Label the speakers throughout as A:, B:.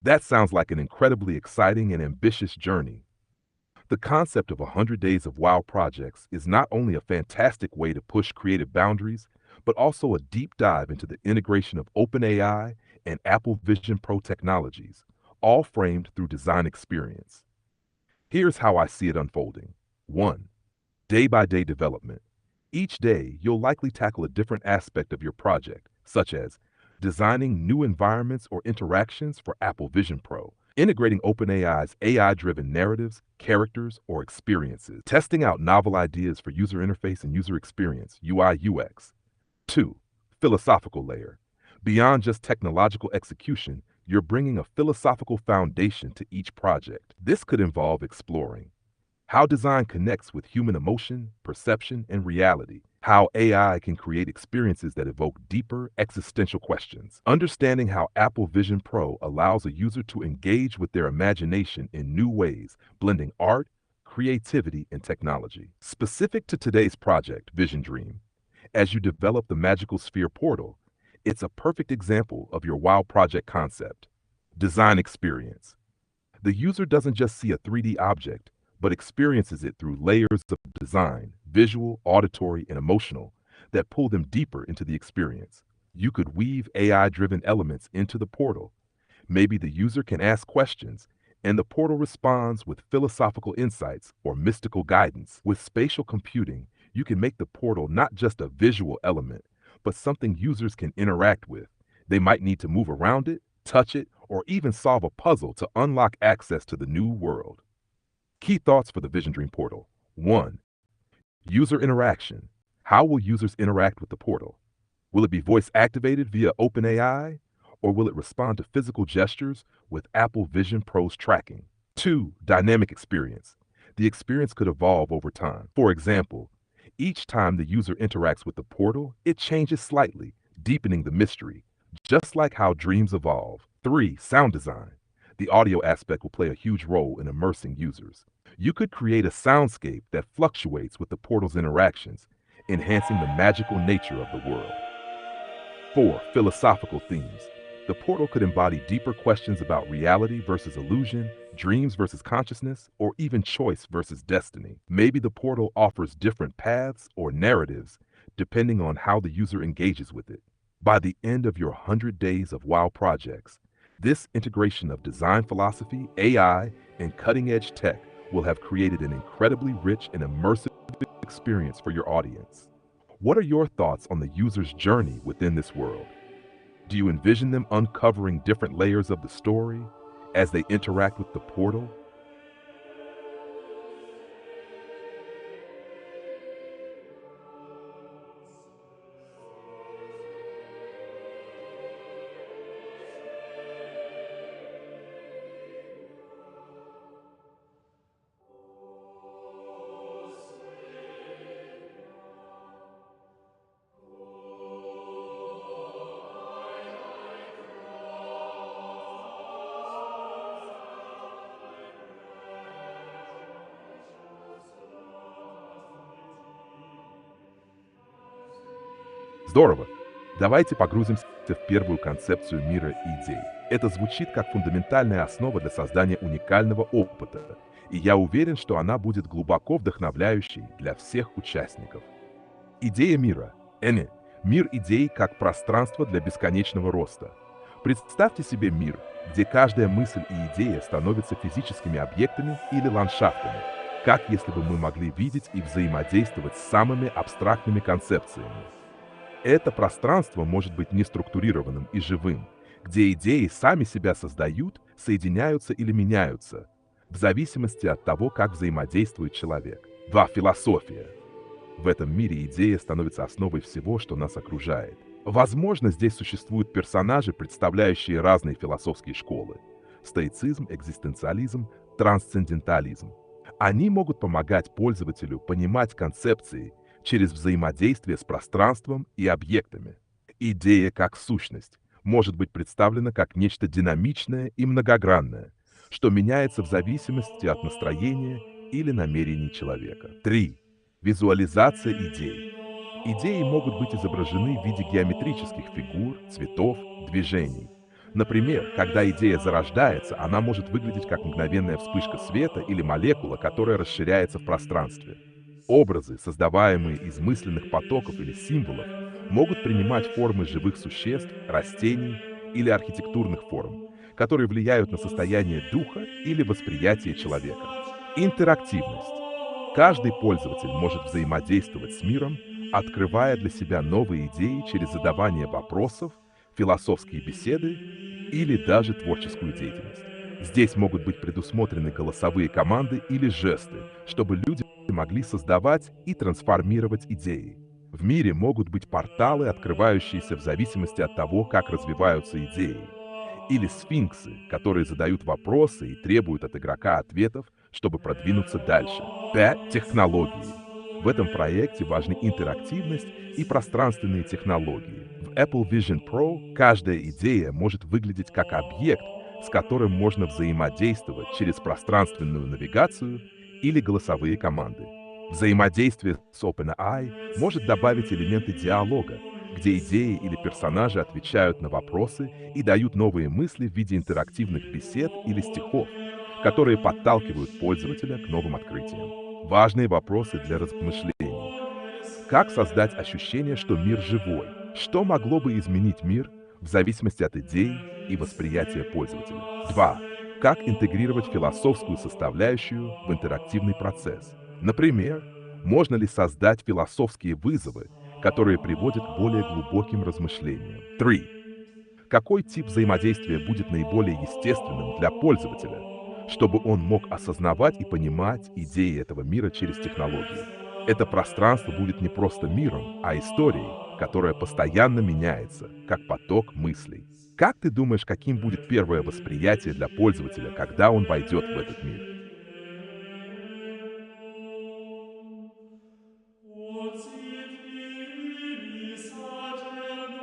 A: That sounds like an incredibly exciting and ambitious journey. The concept of 100 days of wow projects is not only a fantastic way to push creative boundaries, but also a deep dive into the integration of OpenAI and Apple Vision Pro technologies, all framed through design experience. Here's how I see it unfolding. 1. Day by day development. Each day, you'll likely tackle a different aspect of your project, such as designing new environments or interactions for Apple Vision Pro, integrating OpenAI's AI-driven narratives, characters, or experiences, testing out novel ideas for user interface and user experience, UI UX. 2. Philosophical layer. Beyond just technological execution, you're bringing a philosophical foundation to each project. This could involve exploring how design connects with human emotion, perception, and reality, how AI can create experiences that evoke deeper existential questions, understanding how Apple Vision Pro allows a user to engage with their imagination in new ways, blending art, creativity, and technology. Specific to today's project, Vision Dream, as you develop the Magical Sphere portal, it's a perfect example of your WOW project concept. Design experience. The user doesn't just see a 3D object, but experiences it through layers of design, visual, auditory, and emotional, that pull them deeper into the experience. You could weave AI-driven elements into the portal. Maybe the user can ask questions, and the portal responds with philosophical insights or mystical guidance. With spatial computing, you can make the portal not just a visual element, but something users can interact with. They might need to move around it, touch it, or even solve a puzzle to unlock access to the new world. Key thoughts for the Vision Dream portal. 1. User interaction. How will users interact with the portal? Will it be voice activated via OpenAI, or will it respond to physical gestures with Apple Vision Pro's tracking? 2. Dynamic experience. The experience could evolve over time. For example, each time the user interacts with the portal, it changes slightly, deepening the mystery, just like how dreams evolve. 3. Sound design. The audio aspect will play a huge role in immersing users. You could create a soundscape that fluctuates with the portal's interactions, enhancing the magical nature of the world. 4. Philosophical themes. The portal could embody deeper questions about reality versus illusion, dreams versus consciousness, or even choice versus destiny. Maybe the portal offers different paths or narratives depending on how the user engages with it. By the end of your 100 days of WOW projects, this integration of design philosophy, AI, and cutting-edge tech will have created an incredibly rich and immersive experience for your audience. What are your thoughts on the user's journey within this world? Do you envision them uncovering different layers of the story as they interact with the portal? Здорово! Давайте погрузимся в первую концепцию мира идей. Это звучит как фундаментальная основа для создания уникального опыта, и я уверен, что она будет глубоко вдохновляющей для всех участников. Идея мира. Мир идей как пространство для бесконечного роста. Представьте себе мир, где каждая мысль и идея становятся физическими объектами или ландшафтами, как если бы мы могли видеть и взаимодействовать с самыми абстрактными концепциями. Это пространство может быть неструктурированным и живым, где идеи сами себя создают, соединяются или меняются, в зависимости от того, как взаимодействует человек. 2. Философия. В этом мире идея становится основой всего, что нас окружает. Возможно, здесь существуют персонажи, представляющие разные философские школы. Стоицизм, экзистенциализм, трансцендентализм. Они могут помогать пользователю понимать концепции через взаимодействие с пространством и объектами. Идея как сущность может быть представлена как нечто динамичное и многогранное, что меняется в зависимости от настроения или намерений человека. 3. Визуализация идей. Идеи могут быть изображены в виде геометрических фигур, цветов, движений. Например, когда идея зарождается, она может выглядеть как мгновенная вспышка света или молекула, которая расширяется в пространстве. Образы, создаваемые из мысленных потоков или символов, могут принимать формы живых существ, растений или архитектурных форм, которые влияют на состояние духа или восприятие человека. Интерактивность. Каждый пользователь может взаимодействовать с миром, открывая для себя новые идеи через задавание вопросов, философские беседы или даже творческую деятельность. Здесь могут быть предусмотрены голосовые команды или жесты, чтобы люди могли создавать и трансформировать идеи. В мире могут быть порталы, открывающиеся в зависимости от того, как развиваются идеи, или сфинксы, которые задают вопросы и требуют от игрока ответов, чтобы продвинуться дальше. 5. Технологии. В этом проекте важны интерактивность и пространственные технологии. В Apple Vision Pro каждая идея может выглядеть как объект, с которым можно взаимодействовать через пространственную навигацию или голосовые команды. Взаимодействие с OpenAI может добавить элементы диалога, где идеи или персонажи отвечают на вопросы и дают новые мысли в виде интерактивных бесед или стихов, которые подталкивают пользователя к новым открытиям. Важные вопросы для размышлений. Как создать ощущение, что мир живой? Что могло бы изменить мир в зависимости от идей и восприятия пользователя? 2. Как интегрировать философскую составляющую в интерактивный процесс? Например, можно ли создать философские вызовы, которые приводят к более глубоким размышлениям? 3. Какой тип взаимодействия будет наиболее естественным для пользователя, чтобы он мог осознавать и понимать идеи этого мира через технологии? Это пространство будет не просто миром, а историей, которая постоянно меняется, как поток мыслей. Как ты думаешь, каким будет первое восприятие для пользователя, когда он войдет в этот мир?
B: Ut sit viri sacerdotes in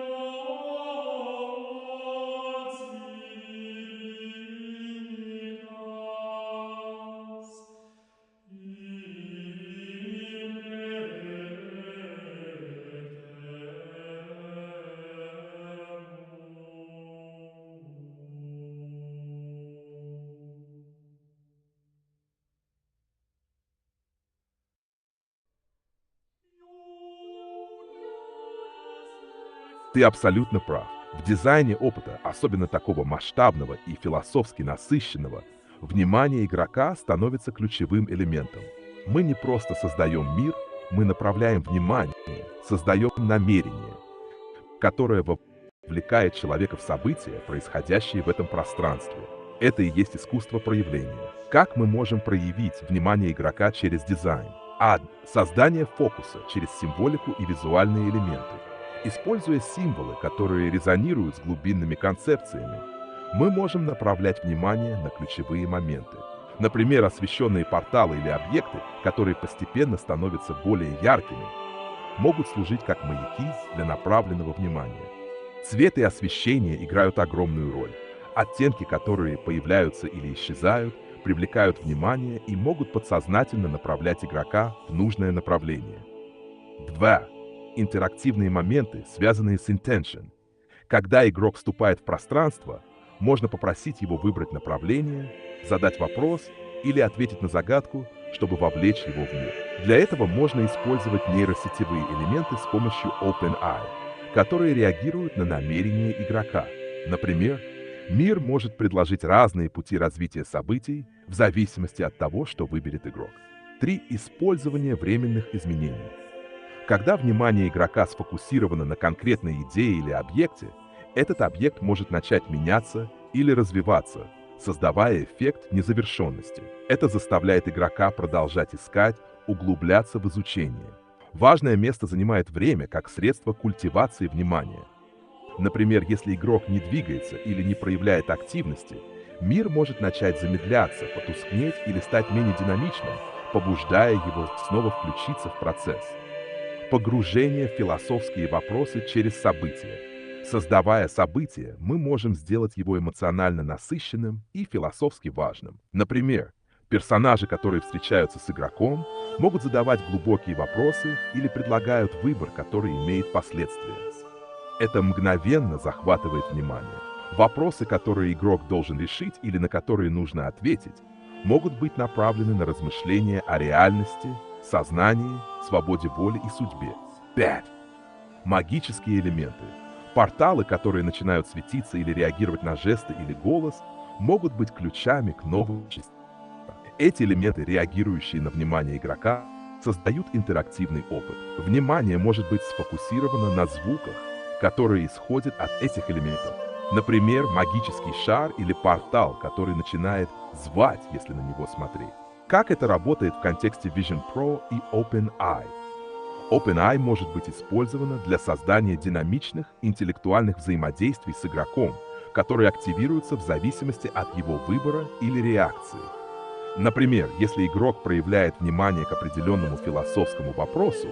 A: Ты абсолютно прав. В дизайне опыта, особенно такого масштабного и философски насыщенного, внимание игрока становится ключевым элементом. Мы не просто создаем мир, мы направляем внимание, создаем намерение, которое вовлекает человека в события, происходящие в этом пространстве. Это и есть искусство проявления. Как мы можем проявить внимание игрока через дизайн? Создание фокуса через символику и визуальные элементы. Используя символы, которые резонируют с глубинными концепциями, мы можем направлять внимание на ключевые моменты. Например, освещенные порталы или объекты, которые постепенно становятся более яркими, могут служить как маяки для направленного внимания. Цвет и освещение играют огромную роль. Оттенки, которые появляются или исчезают, привлекают внимание и могут подсознательно направлять игрока в нужное направление. 2. Интерактивные моменты, связанные с intention. Когда игрок вступает в пространство, можно попросить его выбрать направление, задать вопрос или ответить на загадку, чтобы вовлечь его в мир. Для этого можно использовать нейросетевые элементы с помощью OpenAI, которые реагируют на намерения игрока. Например, мир может предложить разные пути развития событий в зависимости от того, что выберет игрок. 3. Использование временных изменений. Когда внимание игрока сфокусировано на конкретной идее или объекте, этот объект может начать меняться или развиваться, создавая эффект незавершенности. Это заставляет игрока продолжать искать, углубляться в изучение. Важное место занимает время как средство культивации внимания. Например, если игрок не двигается или не проявляет активности, мир может начать замедляться, потускнеть или стать менее динамичным, побуждая его снова включиться в процесс. Погружение в философские вопросы через события. Создавая события, мы можем сделать его эмоционально насыщенным и философски важным. Например, персонажи, которые встречаются с игроком, могут задавать глубокие вопросы или предлагают выбор, который имеет последствия. Это мгновенно захватывает внимание. Вопросы, которые игрок должен решить или на которые нужно ответить, могут быть направлены на размышления о реальности, сознании, свободе воли и судьбе. 5. Магические элементы. Порталы, которые начинают светиться или реагировать на жесты или голос, могут быть ключами к новым частям. Эти элементы, реагирующие на внимание игрока, создают интерактивный опыт. Внимание может быть сфокусировано на звуках, которые исходят от этих элементов. Например, магический шар или портал, который начинает звать, если на него смотреть. Как это работает в контексте Vision Pro и OpenEye? OpenEye может быть использовано для создания динамичных интеллектуальных взаимодействий с игроком, которые активируются в зависимости от его выбора или реакции. Например, если игрок проявляет внимание к определенному философскому вопросу,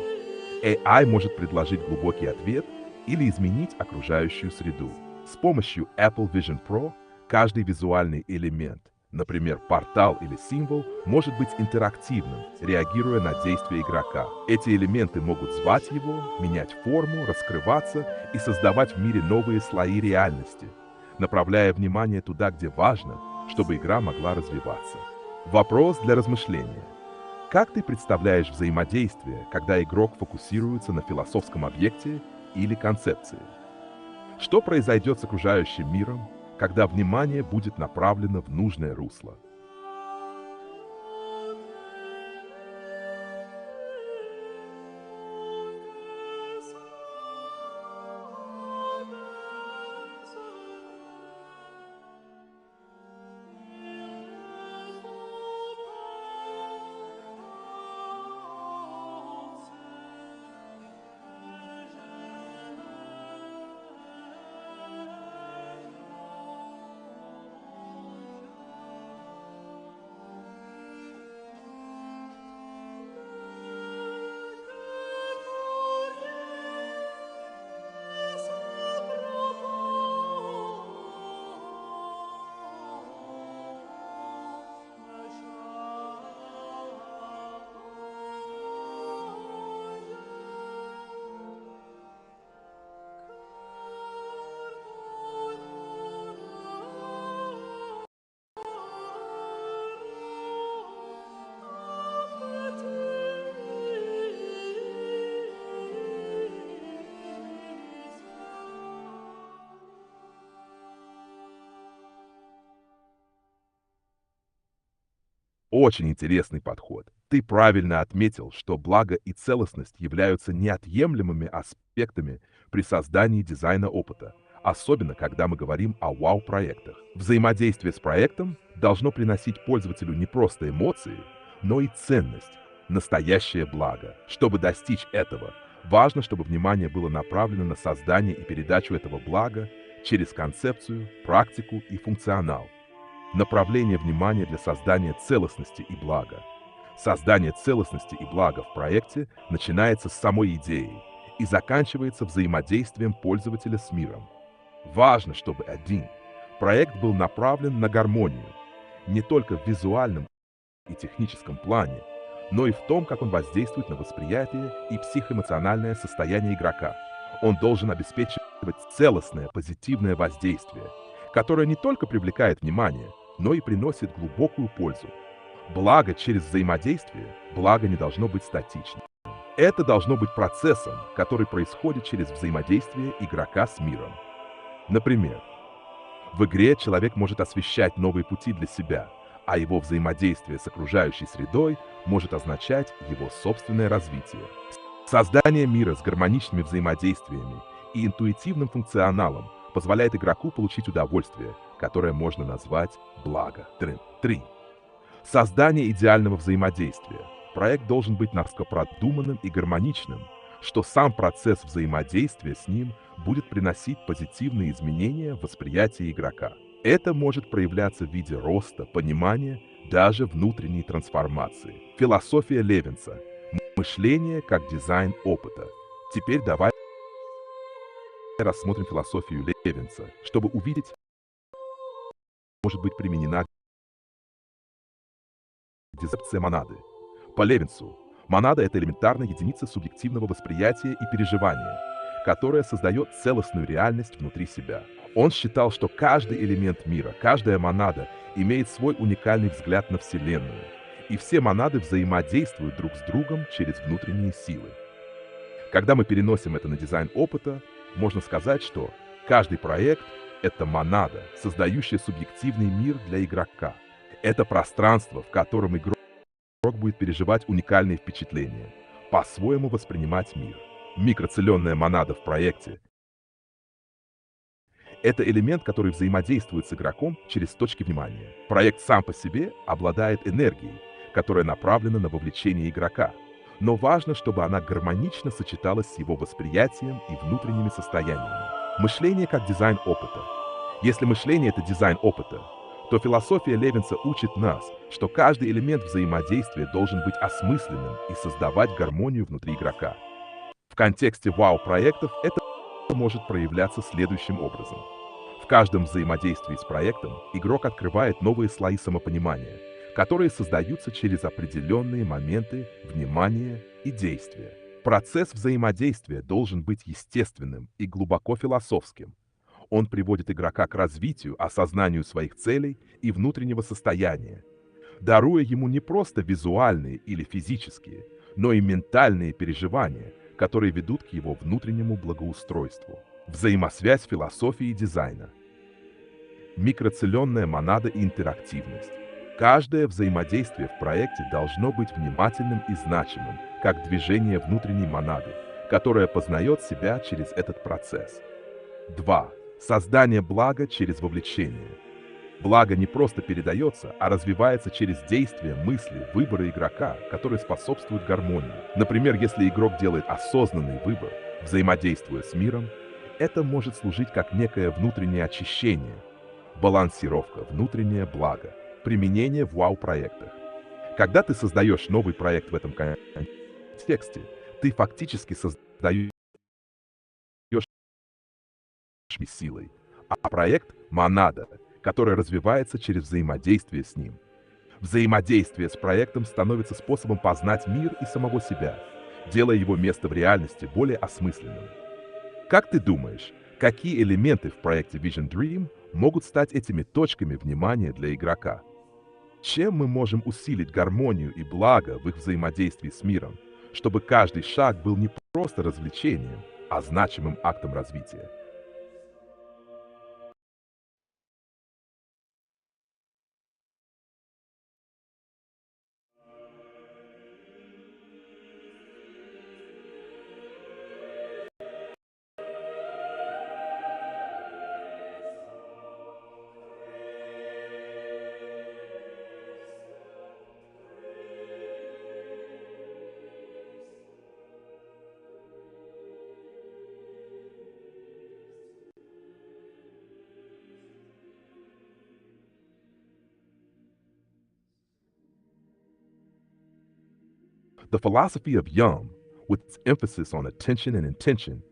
A: AI может предложить глубокий ответ или изменить окружающую среду. С помощью Apple Vision Pro каждый визуальный элемент, например, портал или символ, может быть интерактивным, реагируя на действия игрока. Эти элементы могут звать его, менять форму, раскрываться и создавать в мире новые слои реальности, направляя внимание туда, где важно, чтобы игра могла развиваться. Вопрос для размышления. Как ты представляешь взаимодействие, когда игрок фокусируется на философском объекте или концепции? Что произойдет с окружающим миром, когда внимание будет направлено в нужное русло? Очень интересный подход. Ты правильно отметил, что благо и целостность являются неотъемлемыми аспектами при создании дизайна опыта, особенно когда мы говорим о вау-проектах. Взаимодействие с проектом должно приносить пользователю не просто эмоции, но и ценность, настоящее благо. Чтобы достичь этого, важно, чтобы внимание было направлено на создание и передачу этого блага через концепцию, практику и функционал. Направление внимания для создания целостности и блага. Создание целостности и блага в проекте начинается с самой идеи и заканчивается взаимодействием пользователя с миром. Важно, чтобы проект был направлен на гармонию, не только в визуальном и техническом плане, но и в том, как он воздействует на восприятие и психоэмоциональное состояние игрока. Он должен обеспечивать целостное позитивное воздействие, которое не только привлекает внимание, но и приносит глубокую пользу. Благо через взаимодействие, благо не должно быть статичным. Это должно быть процессом, который происходит через взаимодействие игрока с миром. Например, в игре человек может освещать новые пути для себя, а его взаимодействие с окружающей средой может означать его собственное развитие. Создание мира с гармоничными взаимодействиями и интуитивным функционалом позволяет игроку получить удовольствие, которое можно назвать благо. 3. Создание идеального взаимодействия. Проект должен быть настолько продуманным и гармоничным, что сам процесс взаимодействия с ним будет приносить позитивные изменения в восприятии игрока. Это может проявляться в виде роста, понимания, даже внутренней трансформации. Философия Левинса. Мышление как дизайн опыта. Теперь давай рассмотрим философию Левинса, чтобы увидеть, может быть применена концепция монады. По Левинсу, монада — это элементарная единица субъективного восприятия и переживания, которая создает целостную реальность внутри себя. Он считал, что каждый элемент мира, каждая монада имеет свой уникальный взгляд на Вселенную, и все монады взаимодействуют друг с другом через внутренние силы. Когда мы переносим это на дизайн опыта, можно сказать, что каждый проект — это монада, создающая субъективный мир для игрока. Это пространство, в котором игрок будет переживать уникальные впечатления, по-своему воспринимать мир. Микроцеленная монада в проекте — это элемент, который взаимодействует с игроком через точки внимания. Проект сам по себе обладает энергией, которая направлена на вовлечение игрока, но важно, чтобы она гармонично сочеталась с его восприятием и внутренними состояниями. Мышление как дизайн опыта. Если мышление — это дизайн опыта, то философия Левинса учит нас, что каждый элемент взаимодействия должен быть осмысленным и создавать гармонию внутри игрока. В контексте вау-проектов это может проявляться следующим образом. В каждом взаимодействии с проектом игрок открывает новые слои самопонимания, которые создаются через определенные моменты внимания и действия. Процесс взаимодействия должен быть естественным и глубоко философским. Он приводит игрока к развитию, осознанию своих целей и внутреннего состояния, даруя ему не просто визуальные или физические, но и ментальные переживания, которые ведут к его внутреннему благоустройству. Взаимосвязь философии и дизайна. Микроцеленная монада и интерактивность. Каждое взаимодействие в проекте должно быть внимательным и значимым, как движение внутренней монады, которая познает себя через этот процесс. 2. Создание блага через вовлечение. Благо не просто передается, а развивается через действия, мысли, выборы игрока, которые способствуют гармонии. Например, если игрок делает осознанный выбор, взаимодействуя с миром, это может служить как некое внутреннее очищение, балансировка, внутреннее благо, применение в вау-проектах. Когда ты создаешь новый проект в этом контексте, ты фактически создаешь силой, а проект — монада, которая развивается через взаимодействие с ним. Взаимодействие с проектом становится способом познать мир и самого себя, делая его место в реальности более осмысленным. Как ты думаешь, какие элементы в проекте Vision Dream могут стать этими точками внимания для игрока? Чем мы можем усилить гармонию и благо в их взаимодействии с миром, чтобы каждый шаг был не просто развлечением, а значимым актом развития? The philosophy of Yum, with its emphasis on attention and intention,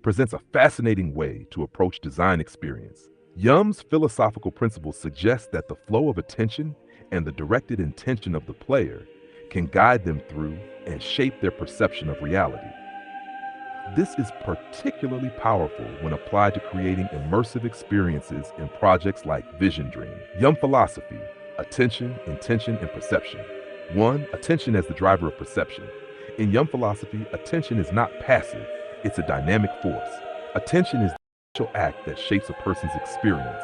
A: presents a fascinating way to approach design experience. Yum's philosophical principles suggest that the flow of attention and the directed intention of the player can guide them through and shape their perception of reality. This is particularly powerful when applied to creating immersive experiences in projects like Vision Dream. Yum philosophy: attention, intention, and perception. 1. Attention as the driver of perception. In Yum philosophy, attention is not passive, it's a dynamic force. Attention is the actual act that shapes a person's experience.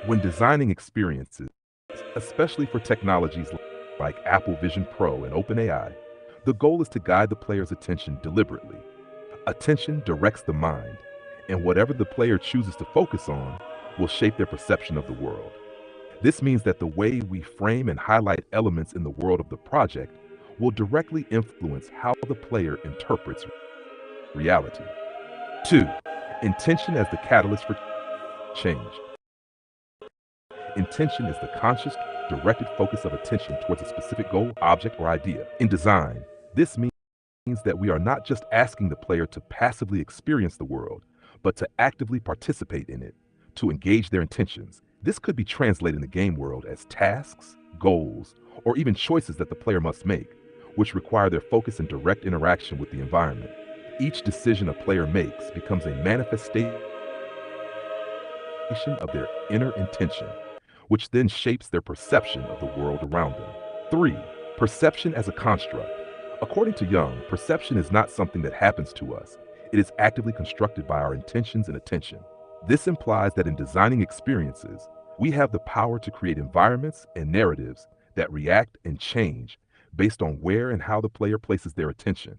A: When designing experiences, especially for technologies like Apple Vision Pro and OpenAI, the goal is to guide the player's attention deliberately. Attention directs the mind, and whatever the player chooses to focus on will shape their perception of the world. This means that the way we frame and highlight elements in the world of the project will directly influence how the player interprets reality. 2. Intention as the catalyst for change. Intention is the conscious, directed focus of attention towards a specific goal, object, or idea. In design, this means that we are not just asking the player to passively experience the world, but to actively participate in it, to engage their intentions. This could be translated in the game world as tasks, goals, or even choices that the player must make, which require their focus and direct interaction with the environment. Each decision a player makes becomes a manifestation of their inner intention, which then shapes their perception of the world around them. 3. Perception as a construct. According to Jung, perception is not something that happens to us. It is actively constructed by our intentions and attention. This implies that in designing experiences, we have the power to create environments and narratives that react and change based on where and how the player places their attention.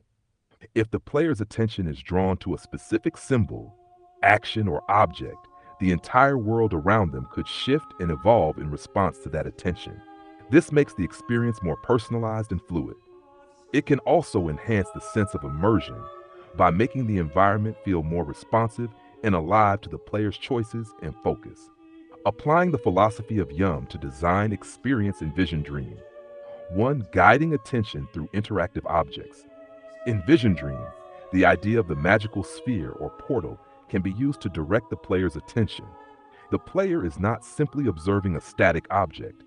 A: If the player's attention is drawn to a specific symbol, action, or object, the entire world around them could shift and evolve in response to that attention. This makes the experience more personalized and fluid. It can also enhance the sense of immersion by making the environment feel more responsive and alive to the player's choices and focus. Applying the philosophy of Yum to design, experience, and vision dream. 1. Guiding attention through interactive objects. In Vision Dream, the idea of the magical sphere or portal can be used to direct the player's attention. The player is not simply observing a static object.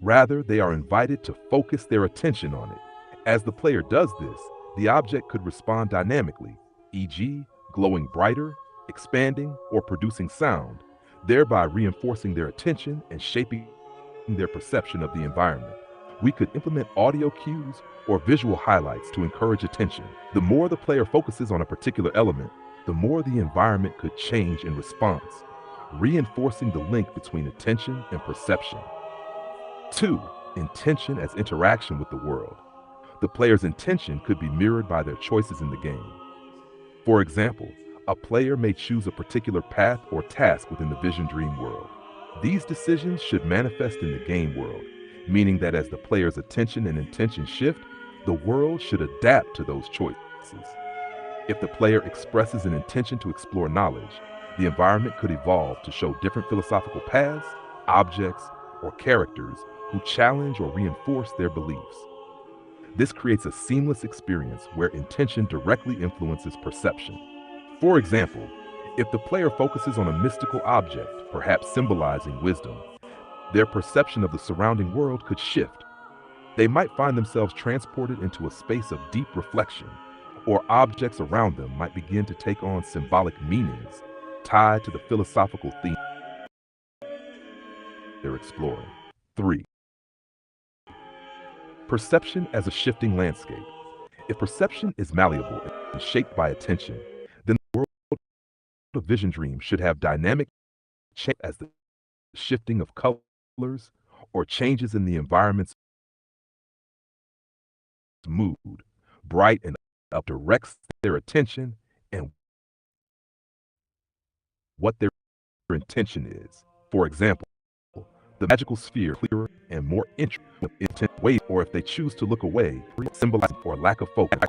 A: Rather, they are invited to focus their attention on it. As the player does this, the object could respond dynamically, e.g., glowing brighter, expanding, or producing sound, thereby reinforcing their attention and shaping their perception of the environment. We could implement audio cues or visual highlights to encourage attention. The more the player focuses on a particular element, the more the environment could change in response, reinforcing the link between attention and perception. 2. Intention as interaction with the world. The player's intention could be mirrored by their choices in the game. For example, a player may choose a particular path or task within the Vision Dream world. These decisions should manifest in the game world, meaning that as the player's attention and intention shift, the world should adapt to those choices. If the player expresses an intention to explore knowledge, the environment could evolve to show different philosophical paths, objects, or characters who challenge or reinforce their beliefs. This creates a seamless experience where intention directly influences perception. For example, if the player focuses on a mystical object, perhaps symbolizing wisdom, their perception of the surrounding world could shift. They might find themselves transported into a space of deep reflection, or objects around them might begin to take on symbolic meanings tied to the philosophical theme they're exploring. 3. Perception as a shifting landscape. If perception is malleable and shaped by attention, then the world of Vision Dream should have dynamic change as the shifting of colors or changes in the environment's mood, bright and up directs their attention and what their intention is. For example, the magical sphere clearer and more intent way, or if they choose to look away, symbolizing or lack of focus.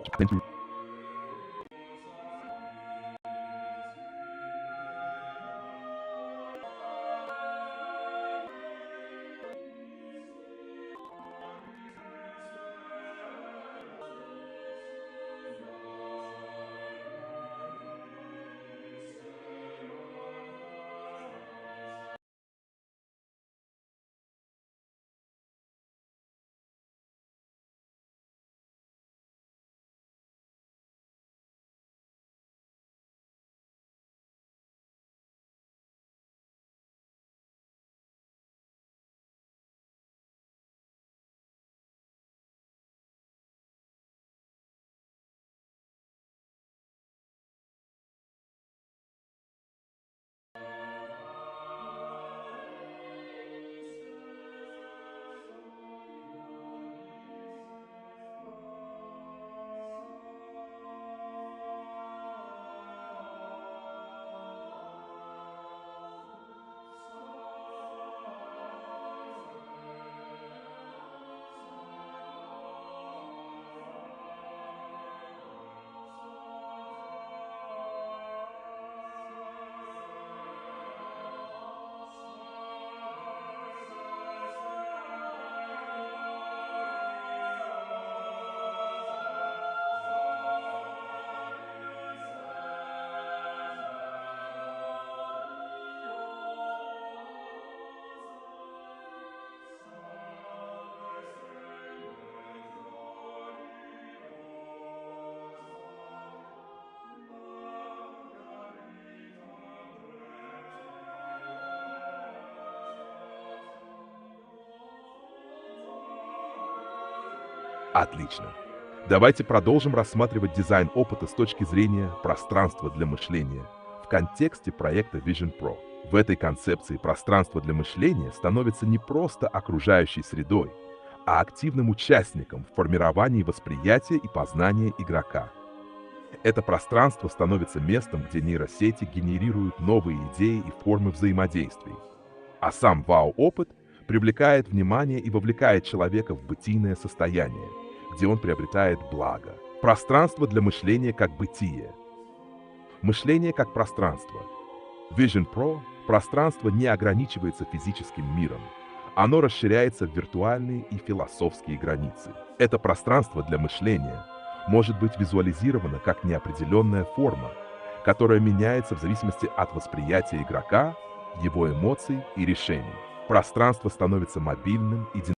A: Отлично. Давайте продолжим рассматривать дизайн опыта с точки зрения пространства для мышления в контексте проекта Vision Pro. В этой концепции пространство для мышления становится не просто окружающей средой, а активным участником в формировании восприятия и познания игрока. Это пространство становится местом, где нейросети генерируют новые идеи и формы взаимодействий, а сам вау-опыт привлекает внимание и вовлекает человека в бытийное состояние, где он приобретает благо. Пространство для мышления как бытие. Мышление как пространство. Vision Pro пространство не ограничивается физическим миром. Оно расширяется в виртуальные и философские границы. Это пространство для мышления может быть визуализировано как неопределенная форма, которая меняется в зависимости от восприятия игрока, его эмоций и решений. Пространство становится мобильным и динамичным.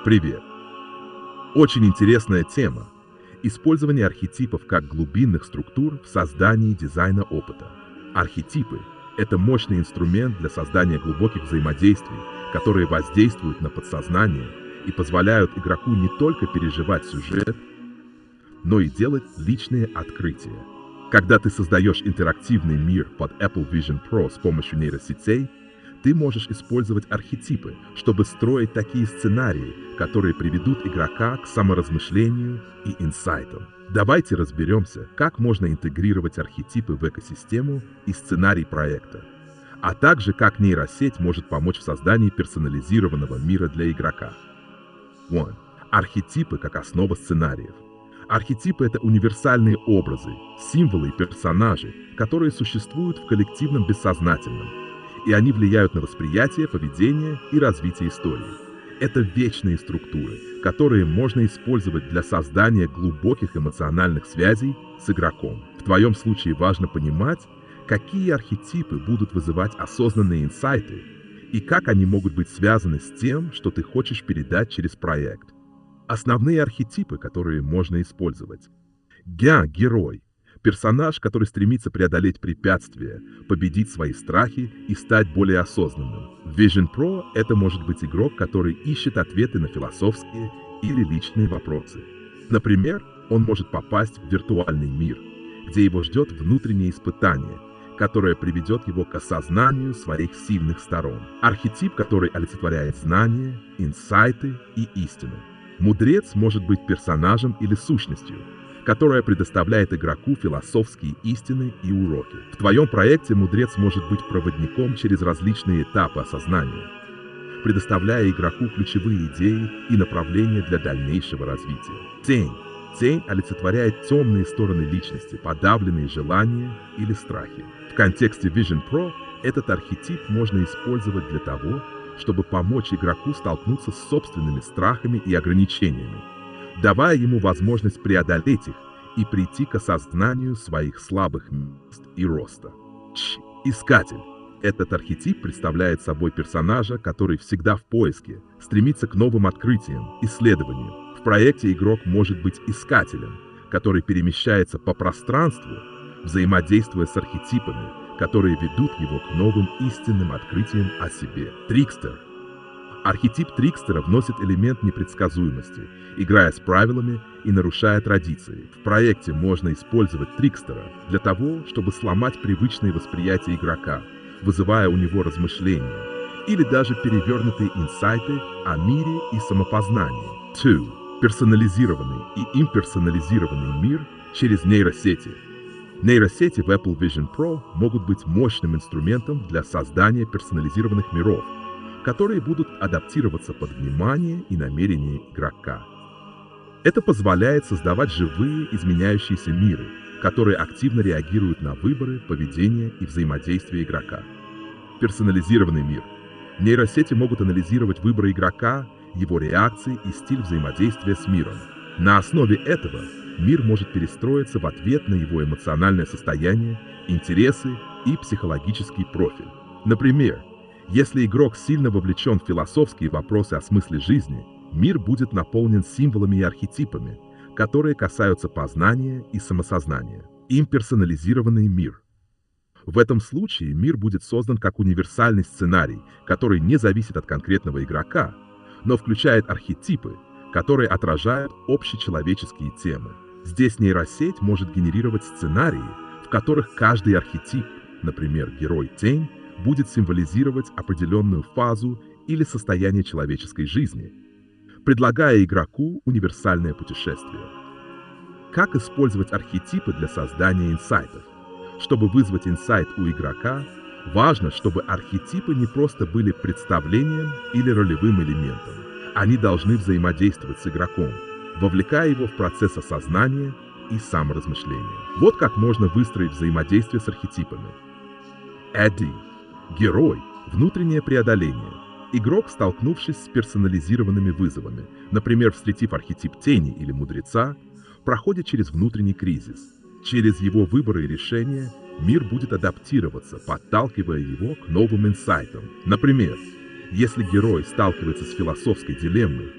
A: Привет! Очень интересная тема. Использование архетипов как глубинных структур в создании дизайна опыта. Архетипы — это мощный инструмент для создания глубоких взаимодействий, которые воздействуют на подсознание и позволяют игроку не только переживать сюжет, но и делать личные открытия. Когда ты создаешь интерактивный мир под Apple Vision Pro с помощью нейросетей, ты можешь использовать архетипы, чтобы строить такие сценарии, которые приведут игрока к саморазмышлению и инсайтам. Давайте разберемся, как можно интегрировать архетипы в экосистему и сценарий проекта, а также как нейросеть может помочь в создании персонализированного мира для игрока. 1. Архетипы как основа сценариев. Архетипы — это универсальные образы, символы и персонажи, которые существуют в коллективном бессознательном, и они влияют на восприятие, поведение и развитие истории. Это вечные структуры, которые можно использовать для создания глубоких эмоциональных связей с игроком. В твоем случае важно понимать, какие архетипы будут вызывать осознанные инсайты и как они могут быть связаны с тем, что ты хочешь передать через проект. Основные архетипы, которые можно использовать. Герой. Персонаж, который стремится преодолеть препятствия, победить свои страхи и стать более осознанным. В Vision Pro это может быть игрок, который ищет ответы на философские или личные вопросы. Например, он может попасть в виртуальный мир, где его ждет внутреннее испытание, которое приведет его к осознанию своих сильных сторон. Архетип, который олицетворяет знания, инсайты и истину. Мудрец может быть персонажем или сущностью, которая предоставляет игроку философские истины и уроки. В твоем проекте мудрец может быть проводником через различные этапы осознания, предоставляя игроку ключевые идеи и направления для дальнейшего развития. Тень. Тень олицетворяет темные стороны личности, подавленные желания или страхи. В контексте Vision Pro этот архетип можно использовать для того, чтобы помочь игроку столкнуться с собственными страхами и ограничениями, давая ему возможность преодолеть их и прийти к осознанию своих слабых мест и роста. Искатель. Этот архетип представляет собой персонажа, который всегда в поиске, стремится к новым открытиям, исследованию. В проекте игрок может быть искателем, который перемещается по пространству, взаимодействуя с архетипами, которые ведут его к новым истинным открытиям о себе. Трикстер. Архетип трикстера вносит элемент непредсказуемости, играя с правилами и нарушая традиции. В проекте можно использовать трикстера для того, чтобы сломать привычные восприятия игрока, вызывая у него размышления, или даже перевернутые инсайты о мире и самопознании. 2. Персонализированный и имперсонализированный мир через нейросети. Нейросети в Apple Vision Pro могут быть мощным инструментом для создания персонализированных миров, которые будут адаптироваться под внимание и намерение игрока. Это позволяет создавать живые, изменяющиеся миры, которые активно реагируют на выборы, поведение и взаимодействие игрока. Персонализированный мир. Нейросети могут анализировать выборы игрока, его реакции и стиль взаимодействия с миром. На основе этого мир может перестроиться в ответ на его эмоциональное состояние, интересы и психологический профиль. Например, если игрок сильно вовлечен в философские вопросы о смысле жизни, мир будет наполнен символами и архетипами, которые касаются познания и самосознания. Имперсонализированный мир. В этом случае мир будет создан как универсальный сценарий, который не зависит от конкретного игрока, но включает архетипы, которые отражают общечеловеческие темы. Здесь нейросеть может генерировать сценарии, в которых каждый архетип, например, герой-тень, будет символизировать определенную фазу или состояние человеческой жизни, предлагая игроку универсальное путешествие. Как использовать архетипы для создания инсайтов? Чтобы вызвать инсайт у игрока, важно, чтобы архетипы не просто были представлением или ролевым элементом. Они должны взаимодействовать с игроком, вовлекая его в процесс осознания и саморазмышления. Вот как можно выстроить взаимодействие с архетипами. AD. Герой – внутреннее преодоление. Игрок, столкнувшись с персонализированными вызовами, например, встретив архетип тени или мудреца, проходит через внутренний кризис. Через его выборы и решения мир будет адаптироваться, подталкивая его к новым инсайтам. Например, если герой сталкивается с философской дилеммой,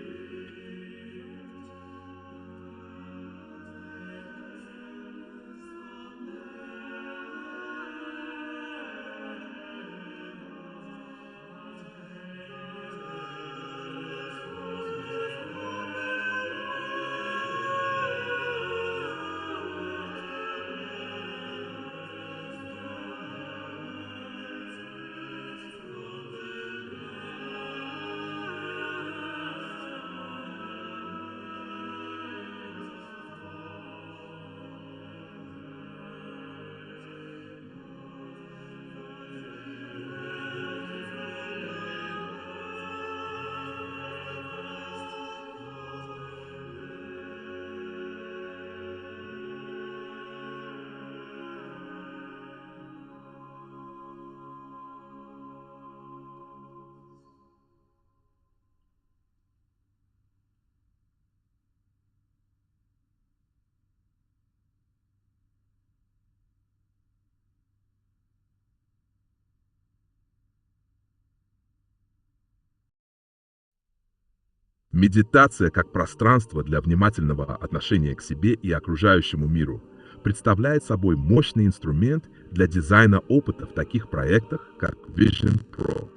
A: Медитация как пространство для внимательного отношения к себе и окружающему миру представляет собой мощный инструмент для дизайна опыта в таких проектах, как Vision Pro.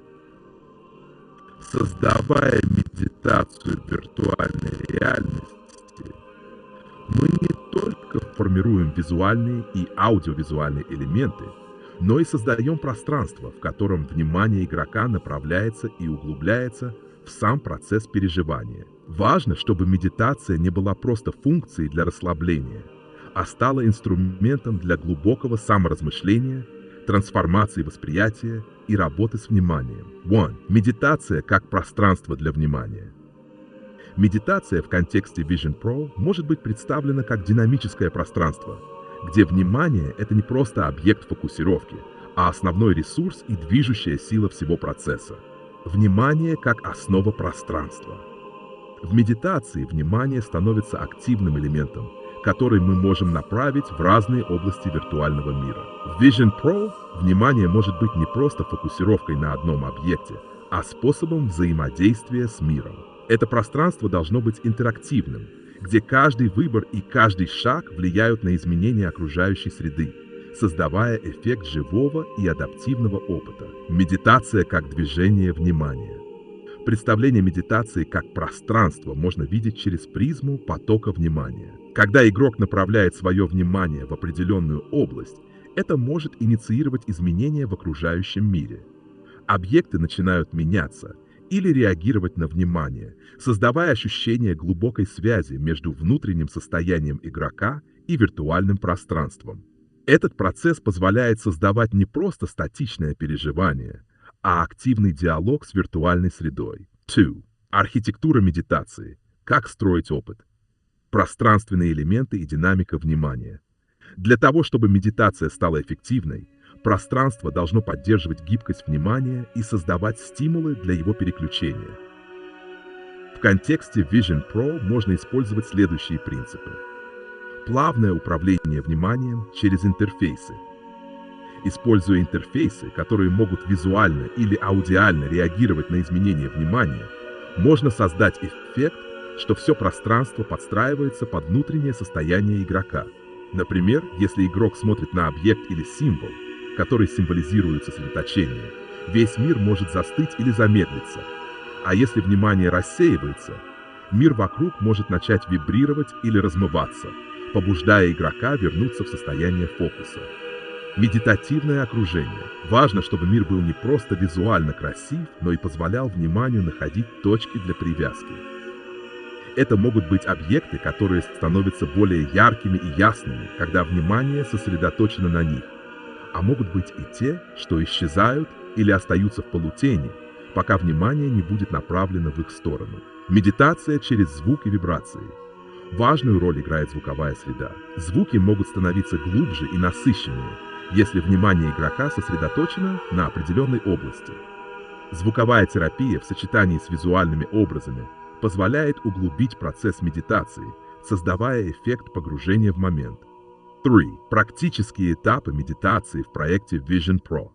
A: Создавая медитацию виртуальной реальности, мы не только формируем визуальные и аудиовизуальные элементы, но и создаем пространство, в котором внимание игрока направляется и углубляется в сам процесс переживания. Важно, чтобы медитация не была просто функцией для расслабления, а стала инструментом для глубокого саморазмышления, трансформации восприятия и работы с вниманием. 1. Медитация как пространство для внимания. Медитация в контексте Vision Pro может быть представлена как динамическое пространство, где внимание — это не просто объект фокусировки, а основной ресурс и движущая сила всего процесса. Внимание как основа пространства. В медитации внимание становится активным элементом, который мы можем направить в разные области виртуального мира. В Vision Pro внимание может быть не просто фокусировкой на одном объекте, а способом взаимодействия с миром. Это пространство должно быть интерактивным, где каждый выбор и каждый шаг влияют на изменения окружающей среды, создавая эффект живого и адаптивного опыта. Медитация как движение внимания. Представление медитации как пространство можно видеть через призму потока внимания. Когда игрок направляет свое внимание в определенную область, это может инициировать изменения в окружающем мире. Объекты начинают меняться или реагировать на внимание, создавая ощущение глубокой связи между внутренним состоянием игрока и виртуальным пространством. Этот процесс позволяет создавать не просто статичное переживание, а активный диалог с виртуальной средой. 2. Архитектура медитации. Как строить опыт. Пространственные элементы и динамика внимания. Для того, чтобы медитация стала эффективной, пространство должно поддерживать гибкость внимания и создавать стимулы для его переключения. В контексте Vision Pro можно использовать следующие принципы. Плавное управление вниманием через интерфейсы. Используя интерфейсы, которые могут визуально или аудиально реагировать на изменения внимания, можно создать эффект, что все пространство подстраивается под внутреннее состояние игрока. Например, если игрок смотрит на объект или символ, который символизирует сосредоточение, весь мир может застыть или замедлиться. А если внимание рассеивается, мир вокруг может начать вибрировать или размываться, побуждая игрока вернуться в состояние фокуса. Медитативное окружение. Важно, чтобы мир был не просто визуально красив, но и позволял вниманию находить точки для привязки. Это могут быть объекты, которые становятся более яркими и ясными, когда внимание сосредоточено на них. А могут быть и те, что исчезают или остаются в полутени, пока внимание не будет направлено в их сторону. Медитация через звук и вибрации. Важную роль играет звуковая среда. Звуки могут становиться глубже и насыщеннее, если внимание игрока сосредоточено на определенной области. Звуковая терапия в сочетании с визуальными образами позволяет углубить процесс медитации, создавая эффект погружения в момент. 3. Практические этапы медитации в проекте Vision Pro.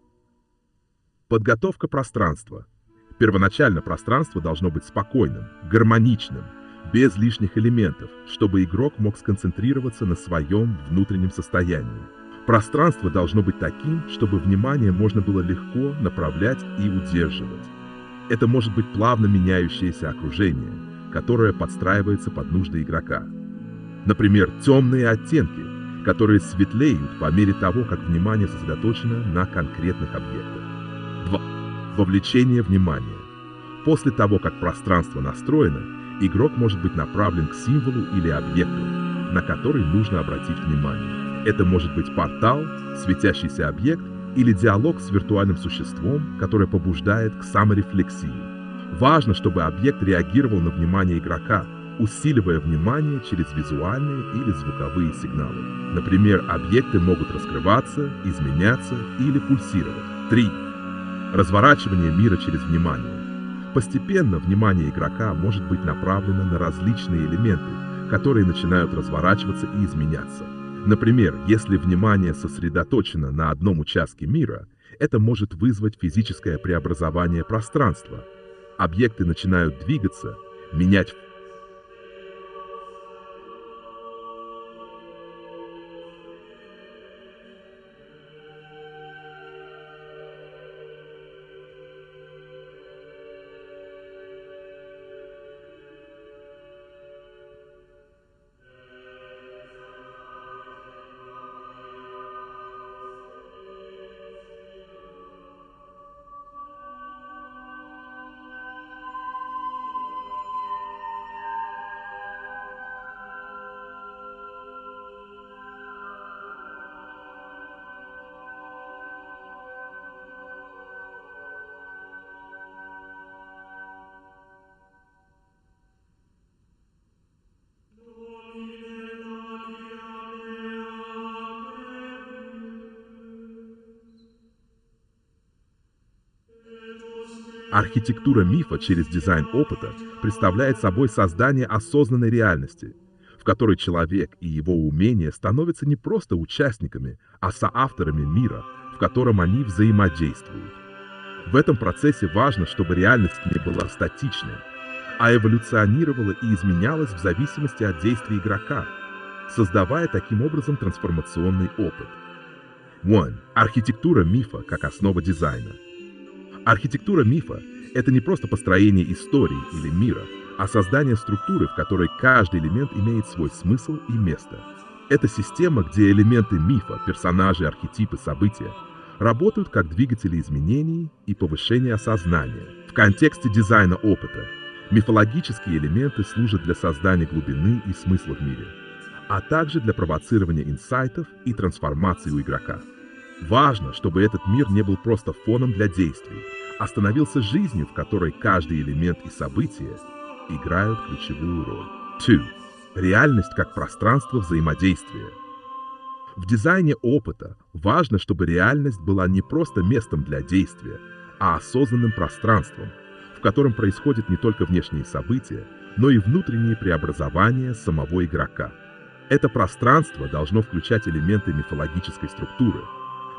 A: Подготовка пространства. Первоначально пространство должно быть спокойным, гармоничным, без лишних элементов, чтобы игрок мог сконцентрироваться на своем внутреннем состоянии. Пространство должно быть таким, чтобы внимание можно было легко направлять и удерживать. Это может быть плавно меняющееся окружение, которое подстраивается под нужды игрока. Например, темные оттенки, которые светлеют по мере того, как внимание сосредоточено на конкретных объектах. 2. Вовлечение внимания. После того, как пространство настроено, игрок может быть направлен к символу или объекту, на который нужно обратить внимание. Это может быть портал, светящийся объект или диалог с виртуальным существом, которое побуждает к саморефлексии. Важно, чтобы объект реагировал на внимание игрока, усиливая внимание через визуальные или звуковые сигналы. Например, объекты могут раскрываться, изменяться или пульсировать. 3. Разворачивание мира через внимание. Постепенно внимание игрока может быть направлено на различные элементы, которые начинают разворачиваться и изменяться. Например, если внимание сосредоточено на одном участке мира, это может вызвать физическое преобразование пространства. Объекты начинают двигаться, менять. Архитектура мифа через дизайн опыта представляет собой создание осознанной реальности, в которой человек и его умения становятся не просто участниками, а соавторами мира, в котором они взаимодействуют. В этом процессе важно, чтобы реальность не была статичной, а эволюционировала и изменялась в зависимости от действий игрока, создавая таким образом трансформационный опыт. 1. Архитектура мифа как основа дизайна. Архитектура мифа — это не просто построение истории или мира, а создание структуры, в которой каждый элемент имеет свой смысл и место. Это система, где элементы мифа, персонажи, архетипы, события работают как двигатели изменений и повышения осознания. В контексте дизайна опыта мифологические элементы служат для создания глубины и смысла в мире, а также для провоцирования инсайтов и трансформации у игрока. Важно, чтобы этот мир не был просто фоном для действий, а становился жизнью, в которой каждый элемент и событие играют ключевую роль. 2. Реальность как пространство взаимодействия. В дизайне опыта важно, чтобы реальность была не просто местом для действия, а осознанным пространством, в котором происходят не только внешние события, но и внутренние преобразования самого игрока. Это пространство должно включать элементы мифологической структуры,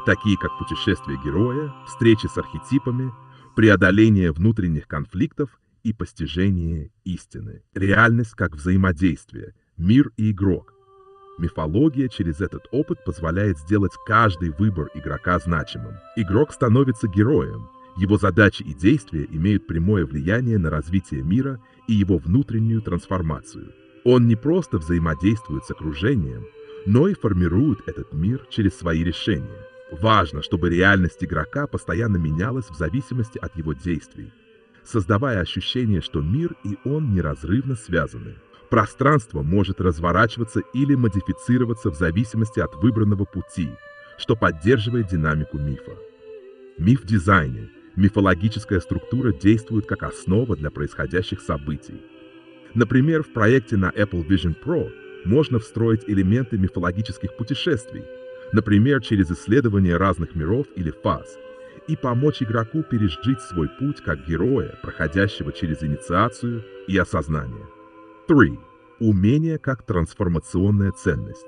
A: такие как путешествие героя, встречи с архетипами, преодоление внутренних конфликтов и постижение истины. Реальность как взаимодействие, мир и игрок. Мифология через этот опыт позволяет сделать каждый выбор игрока значимым. Игрок становится героем, его задачи и действия имеют прямое влияние на развитие мира и его внутреннюю трансформацию. Он не просто взаимодействует с окружением, но и формирует этот мир через свои решения. Важно, чтобы реальность игрока постоянно менялась в зависимости от его действий, создавая ощущение, что мир и он неразрывно связаны. Пространство может разворачиваться или модифицироваться в зависимости от выбранного пути, что поддерживает динамику мифа. Миф в дизайне. Мифологическая структура действует как основа для происходящих событий. Например, в проекте на Apple Vision Pro можно встроить элементы мифологических путешествий, например, через исследование разных миров или фаз, и помочь игроку пережить свой путь как героя, проходящего через инициацию и осознание. 3. Умение как трансформационная ценность.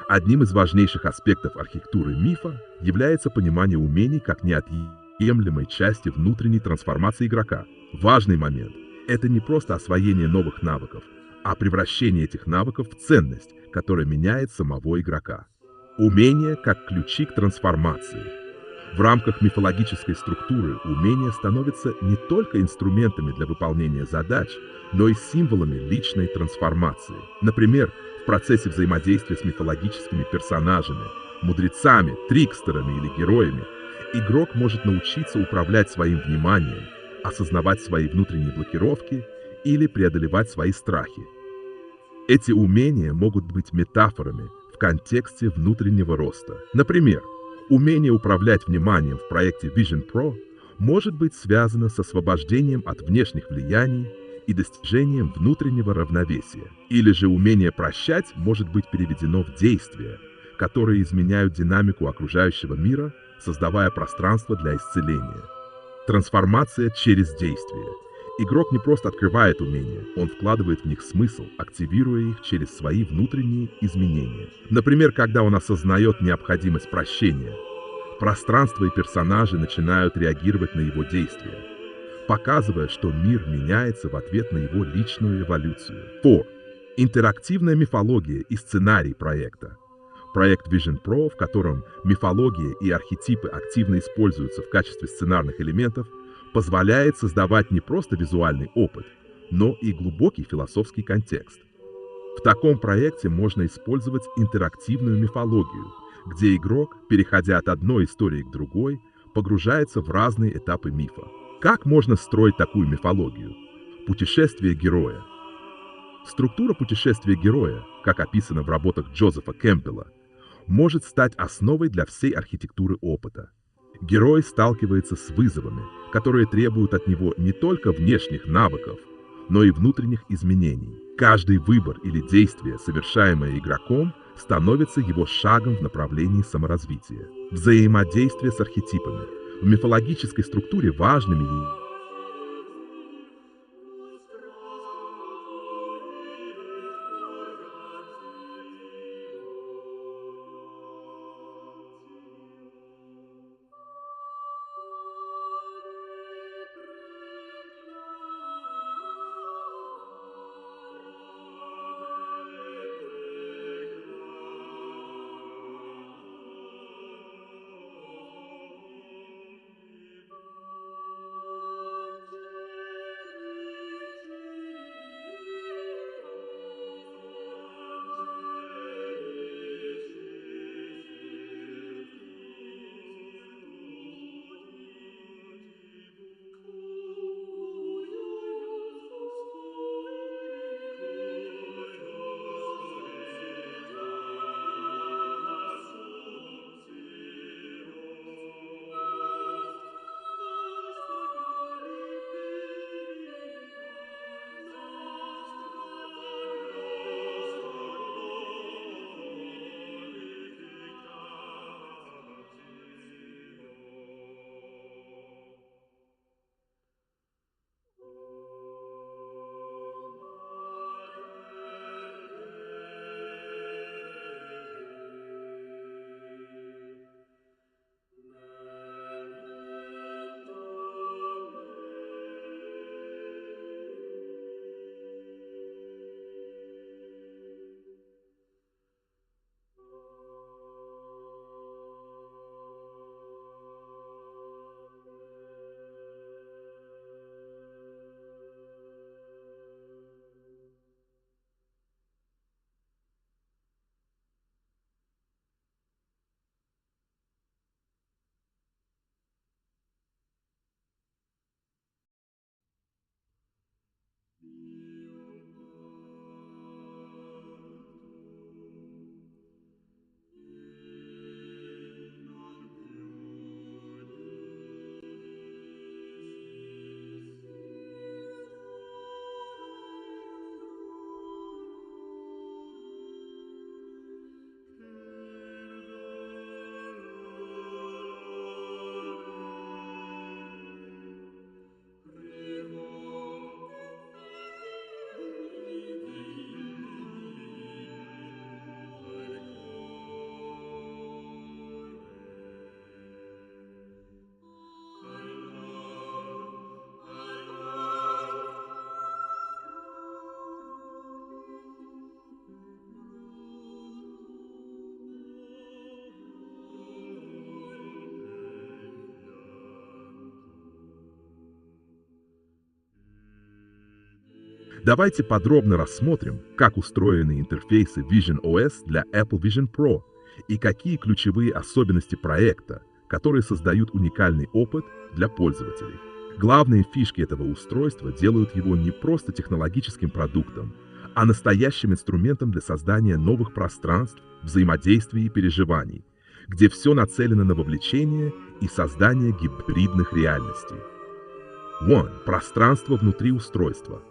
A: Одним из важнейших аспектов архитектуры мифа является понимание умений как неотъемлемой части внутренней трансформации игрока. Важный момент — это не просто освоение новых навыков, а превращение этих навыков в ценность, которая меняет самого игрока. Умения как ключи к трансформации. В рамках мифологической структуры умения становятся не только инструментами для выполнения задач, но и символами личной трансформации. Например, в процессе взаимодействия с мифологическими персонажами, мудрецами, трикстерами или героями, игрок может научиться управлять своим вниманием, осознавать свои внутренние блокировки или преодолевать свои страхи. Эти умения могут быть метафорами в контексте внутреннего роста. Например, умение управлять вниманием в проекте Vision Pro может быть связано с освобождением от внешних влияний и достижением внутреннего равновесия. Или же умение прощать может быть переведено в действия, которые изменяют динамику окружающего мира, создавая пространство для исцеления. Трансформация через действие. Игрок не просто открывает умения, он вкладывает в них смысл, активируя их через свои внутренние изменения. Например, когда он осознает необходимость прощения, пространство и персонажи начинают реагировать на его действия. показывая, что мир меняется в ответ на его личную эволюцию. 4. Интерактивная мифология и сценарий проекта. Проект Vision Pro, в котором мифология и архетипы активно используются в качестве сценарных элементов, позволяет создавать не просто визуальный опыт, но и глубокий философский контекст. В таком проекте можно использовать интерактивную мифологию, где игрок, переходя от одной истории к другой, погружается в разные этапы мифа. Как можно строить такую мифологию? Путешествие героя. Структура путешествия героя, как описано в работах Джозефа Кэмпбелла, может стать основой для всей архитектуры опыта. Герой сталкивается с вызовами, которые требуют от него не только внешних навыков, но и внутренних изменений. Каждый выбор или действие, совершаемое игроком, становится его шагом в направлении саморазвития. Взаимодействие с архетипами. В мифологической структуре важными Давайте подробно рассмотрим, как устроены интерфейсы Vision OS для Apple Vision Pro и какие ключевые особенности проекта, которые создают уникальный опыт для пользователей. Главные фишки этого устройства делают его не просто технологическим продуктом, а настоящим инструментом для создания новых пространств, взаимодействий и переживаний, где все нацелено на вовлечение и создание гибридных реальностей. 1. Пространство внутри устройства.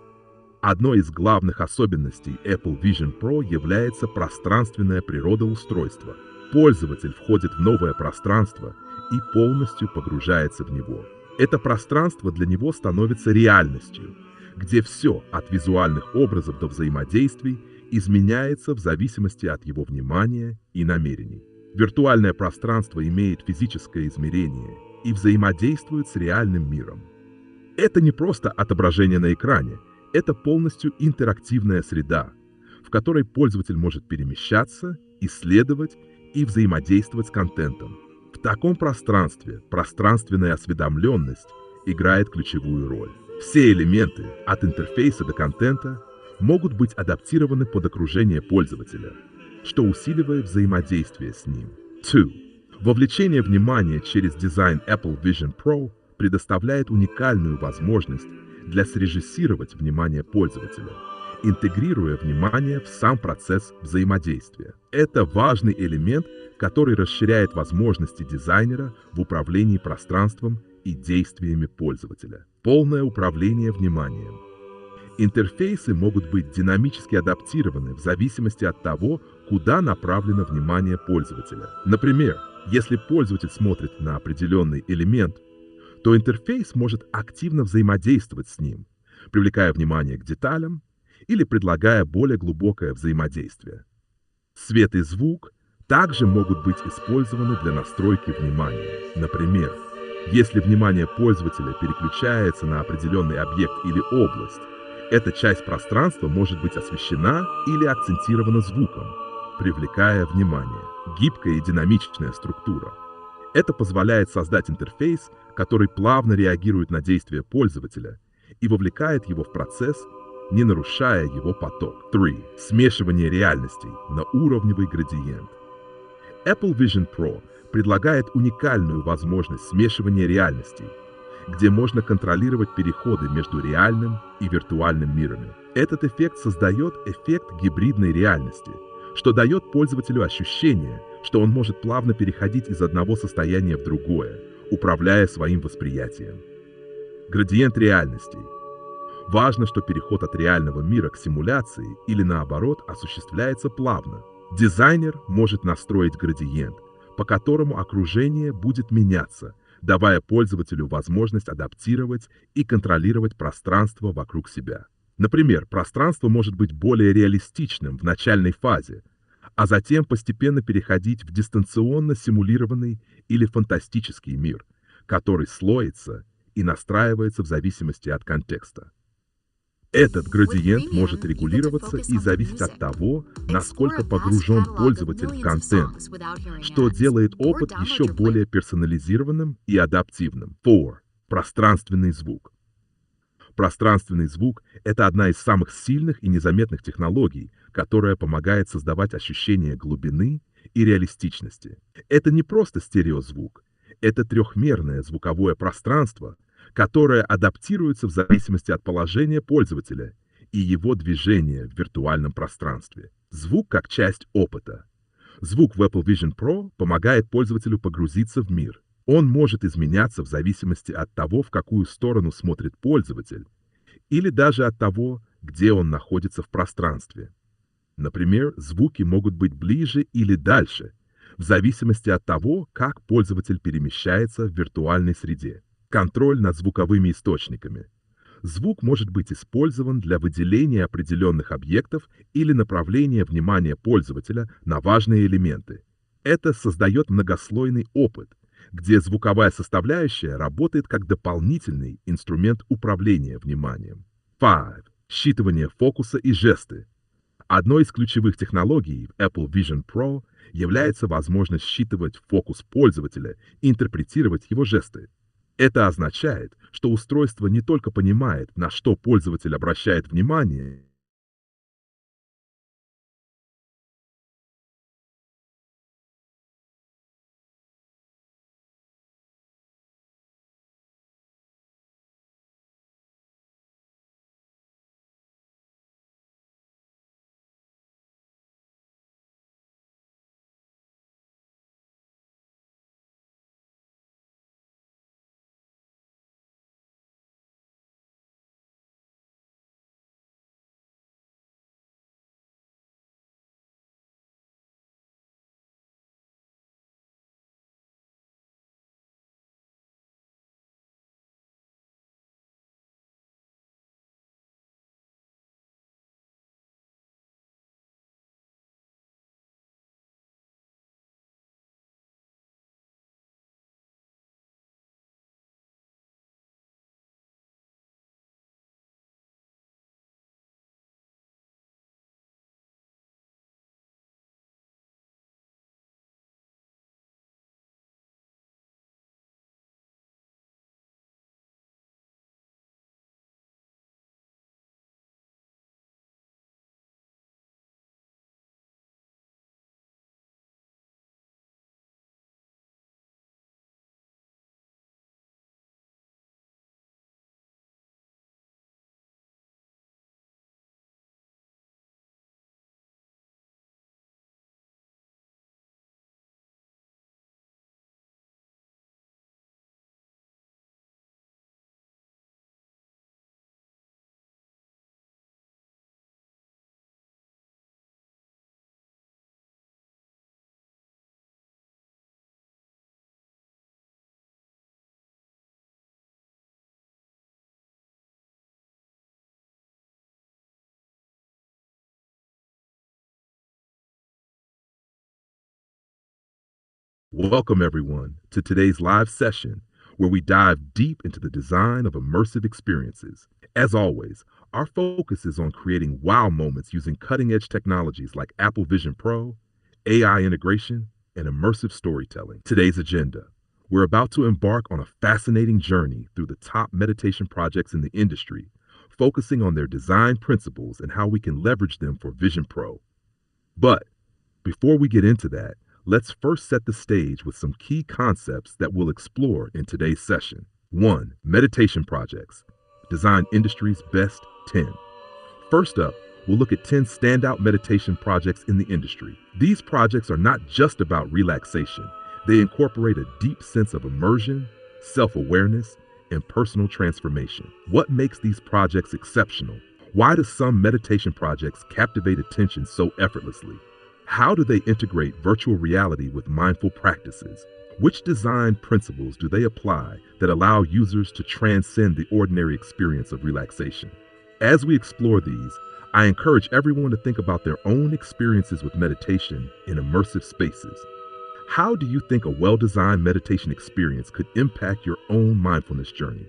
A: Одной из главных особенностей Apple Vision Pro является пространственная природа устройства. Пользователь входит в новое пространство и полностью погружается в него. Это пространство для него становится реальностью, где все, от визуальных образов до взаимодействий, изменяется в зависимости от его внимания и намерений. Виртуальное пространство имеет физическое измерение и взаимодействует с реальным миром. Это не просто отображение на экране, это полностью интерактивная среда, в которой пользователь может перемещаться, исследовать и взаимодействовать с контентом. В таком пространстве пространственная осведомленность играет ключевую роль. Все элементы, от интерфейса до контента, могут быть адаптированы под окружение пользователя, что усиливает взаимодействие с ним. 2. Вовлечение внимания через дизайн Apple Vision Pro предоставляет уникальную возможность для срежиссировать внимание пользователя, интегрируя внимание в сам процесс взаимодействия. Это важный элемент, который расширяет возможности дизайнера в управлении пространством и действиями пользователя. Полное управление вниманием. Интерфейсы могут быть динамически адаптированы в зависимости от того, куда направлено внимание пользователя. Например, если пользователь смотрит на определенный элемент, то интерфейс может активно взаимодействовать с ним, привлекая внимание к деталям или предлагая более глубокое взаимодействие. Свет и звук также могут быть использованы для настройки внимания. Например, если внимание пользователя переключается на определенный объект или область, эта часть пространства может быть освещена или акцентирована звуком, привлекая внимание. Гибкая и динамичная структура. Это позволяет создать интерфейс, который плавно реагирует на действия пользователя и вовлекает его в процесс, не нарушая его поток. 3. Смешивание реальностей на уровневый градиент. Apple Vision Pro предлагает уникальную возможность смешивания реальностей, где можно контролировать переходы между реальным и виртуальным мирами. Этот эффект создает эффект гибридной реальности, что дает пользователю ощущение, что он может плавно переходить из одного состояния в другое, управляя своим восприятием. Градиент реальностей. Важно, что переход от реального мира к симуляции или наоборот осуществляется плавно. Дизайнер может настроить градиент, по которому окружение будет меняться, давая пользователю возможность адаптировать и контролировать пространство вокруг себя. Например, пространство может быть более реалистичным в начальной фазе, а затем постепенно переходить в дистанционно симулированный или фантастический мир, который слоится и настраивается в зависимости от контекста. Этот градиент может регулироваться и зависеть от того, насколько погружен пользователь в контент, что делает опыт еще более персонализированным и адаптивным. 4. Пространственный звук. Пространственный звук – это одна из самых сильных и незаметных технологий, которая помогает создавать ощущение глубины и реалистичности. Это не просто стереозвук, это трехмерное звуковое пространство, которое адаптируется в зависимости от положения пользователя и его движения в виртуальном пространстве. Звук как часть опыта. Звук в Apple Vision Pro помогает пользователю погрузиться в мир. Он может изменяться в зависимости от того, в какую сторону смотрит пользователь, или даже от того, где он находится в пространстве. Например, звуки могут быть ближе или дальше, в зависимости от того, как пользователь перемещается в виртуальной среде. Контроль над звуковыми источниками. Звук может быть использован для выделения определенных объектов или направления внимания пользователя на важные элементы. Это создает многослойный опыт, где звуковая составляющая работает как дополнительный инструмент управления вниманием. 5. Считывание фокуса и жесты. Одной из ключевых технологий в Apple Vision Pro является возможность считывать фокус пользователя и интерпретировать его жесты. Это означает, что устройство не только понимает, на что пользователь обращает внимание, Welcome, everyone, to today's live session where we dive deep into the design of immersive experiences. As always, our focus is on creating wow moments using cutting edge technologies like Apple Vision Pro, AI integration, and immersive storytelling. Today's agenda: we're about to embark on a fascinating journey through the top meditation projects in the industry, focusing on their design principles and how we can leverage them for Vision Pro. But before we get into that, let's first set the stage with some key concepts that we'll explore in today's session. 1. Meditation projects. Design industry's best 10. First up, we'll look at 10 standout meditation projects in the industry. These projects are not just about relaxation. They incorporate a deep sense of immersion, self-awareness, and personal transformation. What makes these projects exceptional? Why do some meditation projects captivate attention so effortlessly? How do they integrate virtual reality with mindful practices? Which design principles do they apply that allow users to transcend the ordinary experience of relaxation? As we explore these, I encourage everyone to think about their own experiences with meditation in immersive spaces. How do you think a well-designed meditation experience could impact your own mindfulness journey?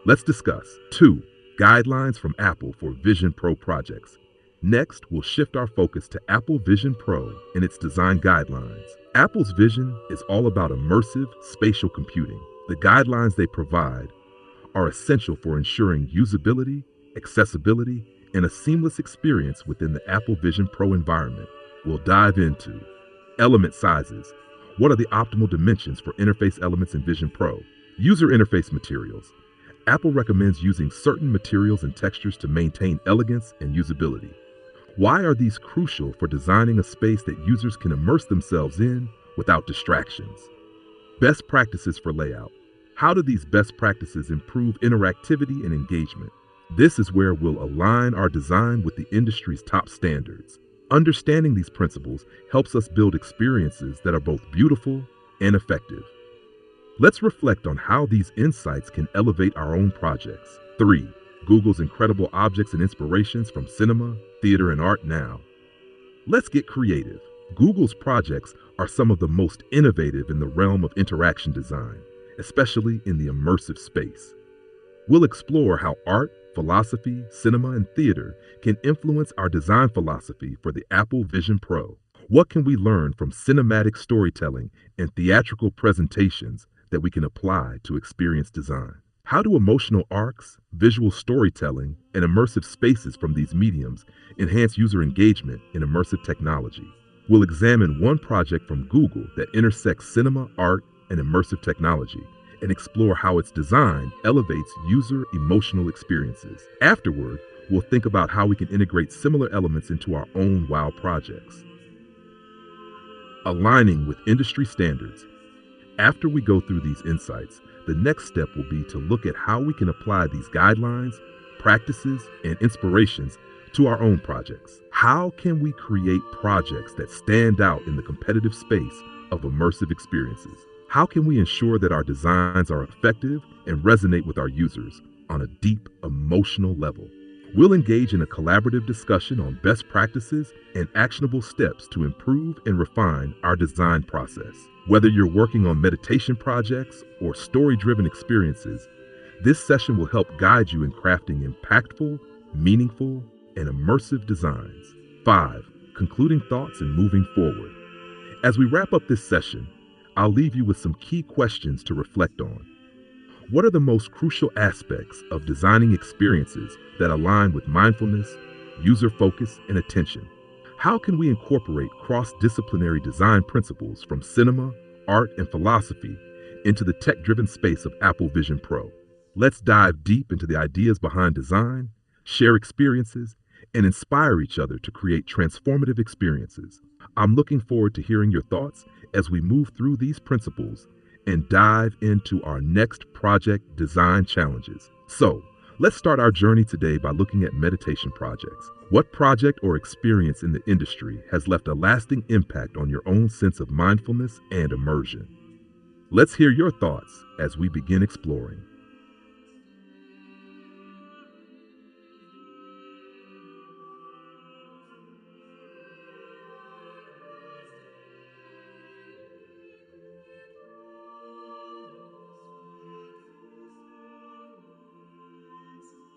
A: Let's discuss. 2. Guidelines from Apple for Vision Pro projects. Next, we'll shift our focus to Apple Vision Pro and its design guidelines. Apple's vision is all about immersive spatial computing. The guidelines they provide are essential for ensuring usability, accessibility, and a seamless experience within the Apple Vision Pro environment. We'll dive into element sizes. What are the optimal dimensions for interface elements in Vision Pro? User interface materials. Apple recommends using certain materials and textures to maintain elegance and usability. Why are these crucial for designing a space that users can immerse themselves in without distractions? Best practices for layout. How do these best practices improve interactivity and engagement? This is where we'll align our design with the industry's top standards. Understanding these principles helps us build experiences that are both beautiful and effective. Let's reflect on how these insights can elevate our own projects. 3. Google's incredible objects and inspirations from cinema, theater, and art now. Let's get creative. Google's projects are some of the most innovative in the realm of interaction design, especially in the immersive space. We'll explore how art, philosophy, cinema, and theater can influence our design philosophy for the Apple Vision Pro. What can we learn from cinematic storytelling and theatrical presentations that we can apply to experience design? How do emotional arcs, visual storytelling, and immersive spaces from these mediums enhance user engagement in immersive technology? We'll examine one project from Google that intersects cinema, art, and immersive technology, and explore how its design elevates user emotional experiences. Afterward, we'll think about how we can integrate similar elements into our own wow projects. Aligning with industry standards. After we go through these insights, the next step will be to look at how we can apply these guidelines, practices, and inspirations to our own projects. How can we create projects that stand out in the competitive space of immersive experiences? How can we ensure that our designs are effective and resonate with our users on a deep emotional level? We'll engage in a collaborative discussion on best practices and actionable steps to improve and refine our design process. Whether you're working on meditation projects or story-driven experiences, this session will help guide you in crafting impactful, meaningful, and immersive designs. 5. Concluding thoughts and moving forward. As we wrap up this session, I'll leave you with some key questions to reflect on. What are the most crucial aspects of designing experiences that align with mindfulness, user focus, and attention? How can we incorporate cross-disciplinary design principles from cinema, art, and philosophy into the tech-driven space of Apple Vision Pro? Let's dive deep into the ideas behind design, share experiences, and inspire each other to create transformative experiences. I'm looking forward to hearing your thoughts as we move through these principles and dive into our next project design challenges. So, let's start our journey today by looking at meditation projects. What project or experience in the industry has left a lasting impact on your own sense of mindfulness and immersion? Let's hear your thoughts as we begin exploring.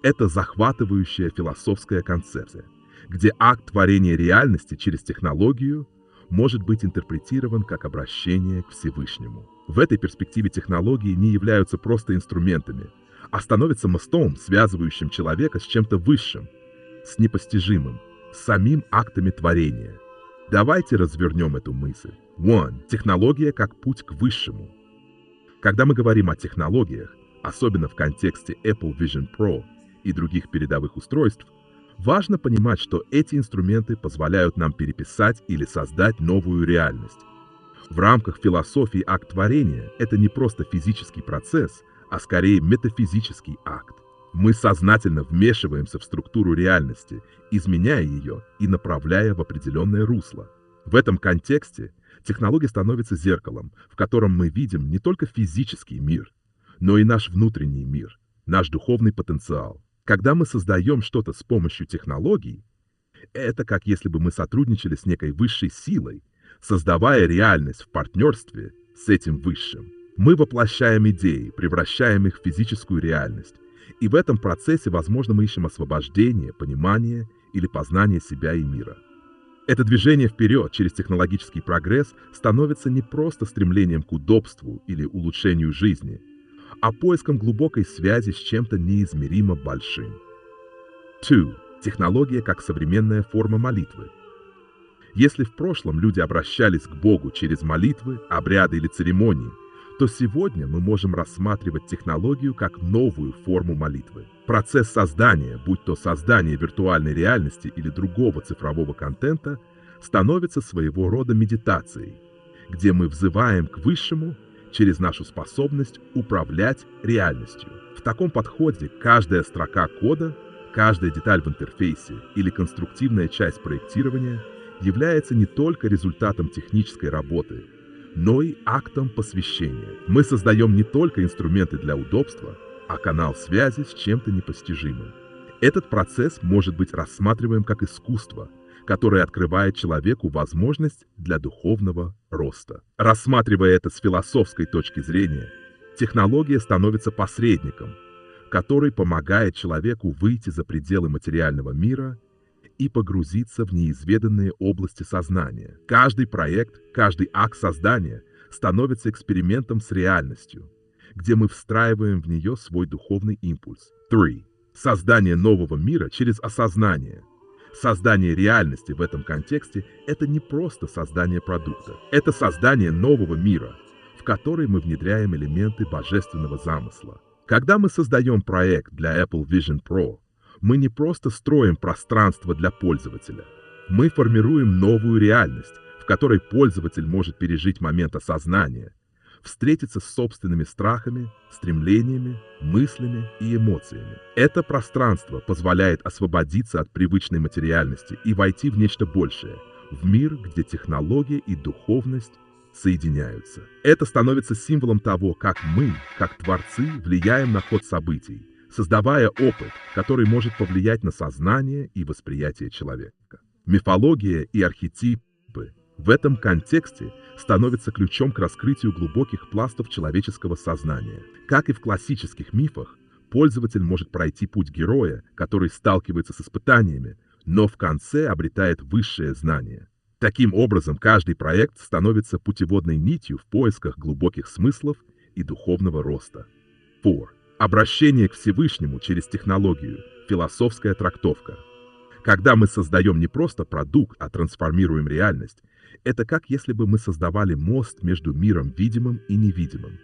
A: Это захватывающая философская концепция, где акт творения реальности через технологию может быть интерпретирован как обращение к Всевышнему. В этой перспективе технологии не являются просто инструментами, а становятся мостом, связывающим человека с чем-то высшим, с непостижимым, с самим актами творения. Давайте развернем эту мысль. 1. Технология как путь к высшему. Когда мы говорим о технологиях, особенно в контексте Apple Vision Pro и других передовых устройств, важно понимать, что эти инструменты позволяют нам переписать или создать новую реальность. В рамках философии акт творения это не просто физический процесс, а скорее метафизический акт. Мы сознательно вмешиваемся в структуру реальности, изменяя ее и направляя в определенное русло. В этом контексте технология становится зеркалом, в котором мы видим не только физический мир, но и наш внутренний мир, наш духовный потенциал. Когда мы создаем что-то с помощью технологий, это как если бы мы сотрудничали с некой высшей силой, создавая реальность в партнерстве с этим высшим. Мы воплощаем идеи, превращаем их в физическую реальность, и в этом процессе, возможно, мы ищем освобождение, понимание или познание себя и мира. Это движение вперед через технологический прогресс становится не просто стремлением к удобству или улучшению жизни, а поиском глубокой связи с чем-то неизмеримо большим. 2. Технология как современная форма молитвы. Если в прошлом люди обращались к Богу через молитвы, обряды или церемонии, то сегодня мы можем рассматривать технологию как новую форму молитвы. Процесс создания, будь то создание виртуальной реальности или другого цифрового контента, становится своего рода медитацией, где мы взываем к Высшему через нашу способность управлять реальностью. В таком подходе каждая строка кода, каждая деталь в интерфейсе или конструктивная часть проектирования является не только результатом технической работы, но и актом посвящения. Мы создаем не только инструменты для удобства, а канал связи с чем-то непостижимым. Этот процесс может быть рассматриваем как искусство, которое открывает человеку возможность для духовного роста. Рассматривая это с философской точки зрения, технология становится посредником, который помогает человеку выйти за пределы материального мира и погрузиться в неизведанные области сознания. Каждый проект, каждый акт создания становится экспериментом с реальностью, где мы встраиваем в нее свой духовный импульс. 3. Создание нового мира через осознание. Создание реальности в этом контексте – это не просто создание продукта. Это создание нового мира, в который мы внедряем элементы божественного замысла. Когда мы создаем проект для Apple Vision Pro, мы не просто строим пространство для пользователя. Мы формируем новую реальность, в которой пользователь может пережить момент осознания, встретиться с собственными страхами, стремлениями, мыслями и эмоциями. Это пространство позволяет освободиться от привычной материальности и войти в нечто большее, в мир, где технология и духовность соединяются. Это становится символом того, как мы, как творцы, влияем на ход событий, создавая опыт, который может повлиять на сознание и восприятие человека. Мифология и архетипы в этом контексте становятся ключом к раскрытию глубоких пластов человеческого сознания. Как и в классических мифах, пользователь может пройти путь героя, который сталкивается с испытаниями, но в конце обретает высшее знание. Таким образом, каждый проект становится путеводной нитью в поисках глубоких смыслов и духовного роста. 4. Обращение к Всевышнему через технологию, философская трактовка. Когда мы создаем не просто продукт, а трансформируем реальность, это как если бы мы создавали мост между миром видимым и невидимым.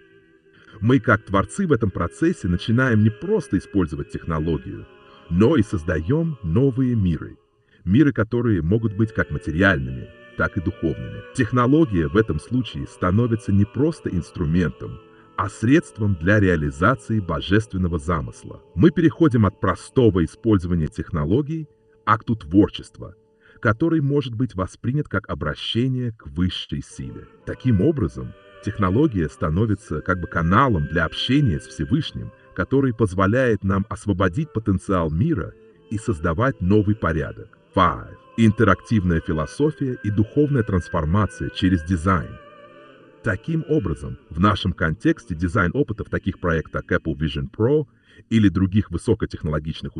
A: Мы, как творцы в этом процессе, начинаем не просто использовать технологию, но и создаем новые миры. Миры, которые могут быть как материальными, так и духовными. Технология в этом случае становится не просто инструментом, а средством для реализации божественного замысла. Мы переходим от простого использования технологий к акту творчества, который может быть воспринят как обращение к высшей силе. Таким образом, технология становится как бы каналом для общения с Всевышним, который позволяет нам освободить потенциал мира и создавать новый порядок. 5. Интерактивная философия и духовная трансформация через дизайн. Таким образом, в нашем контексте дизайн опыта в таких проектах как Apple Vision Pro или других высокотехнологичных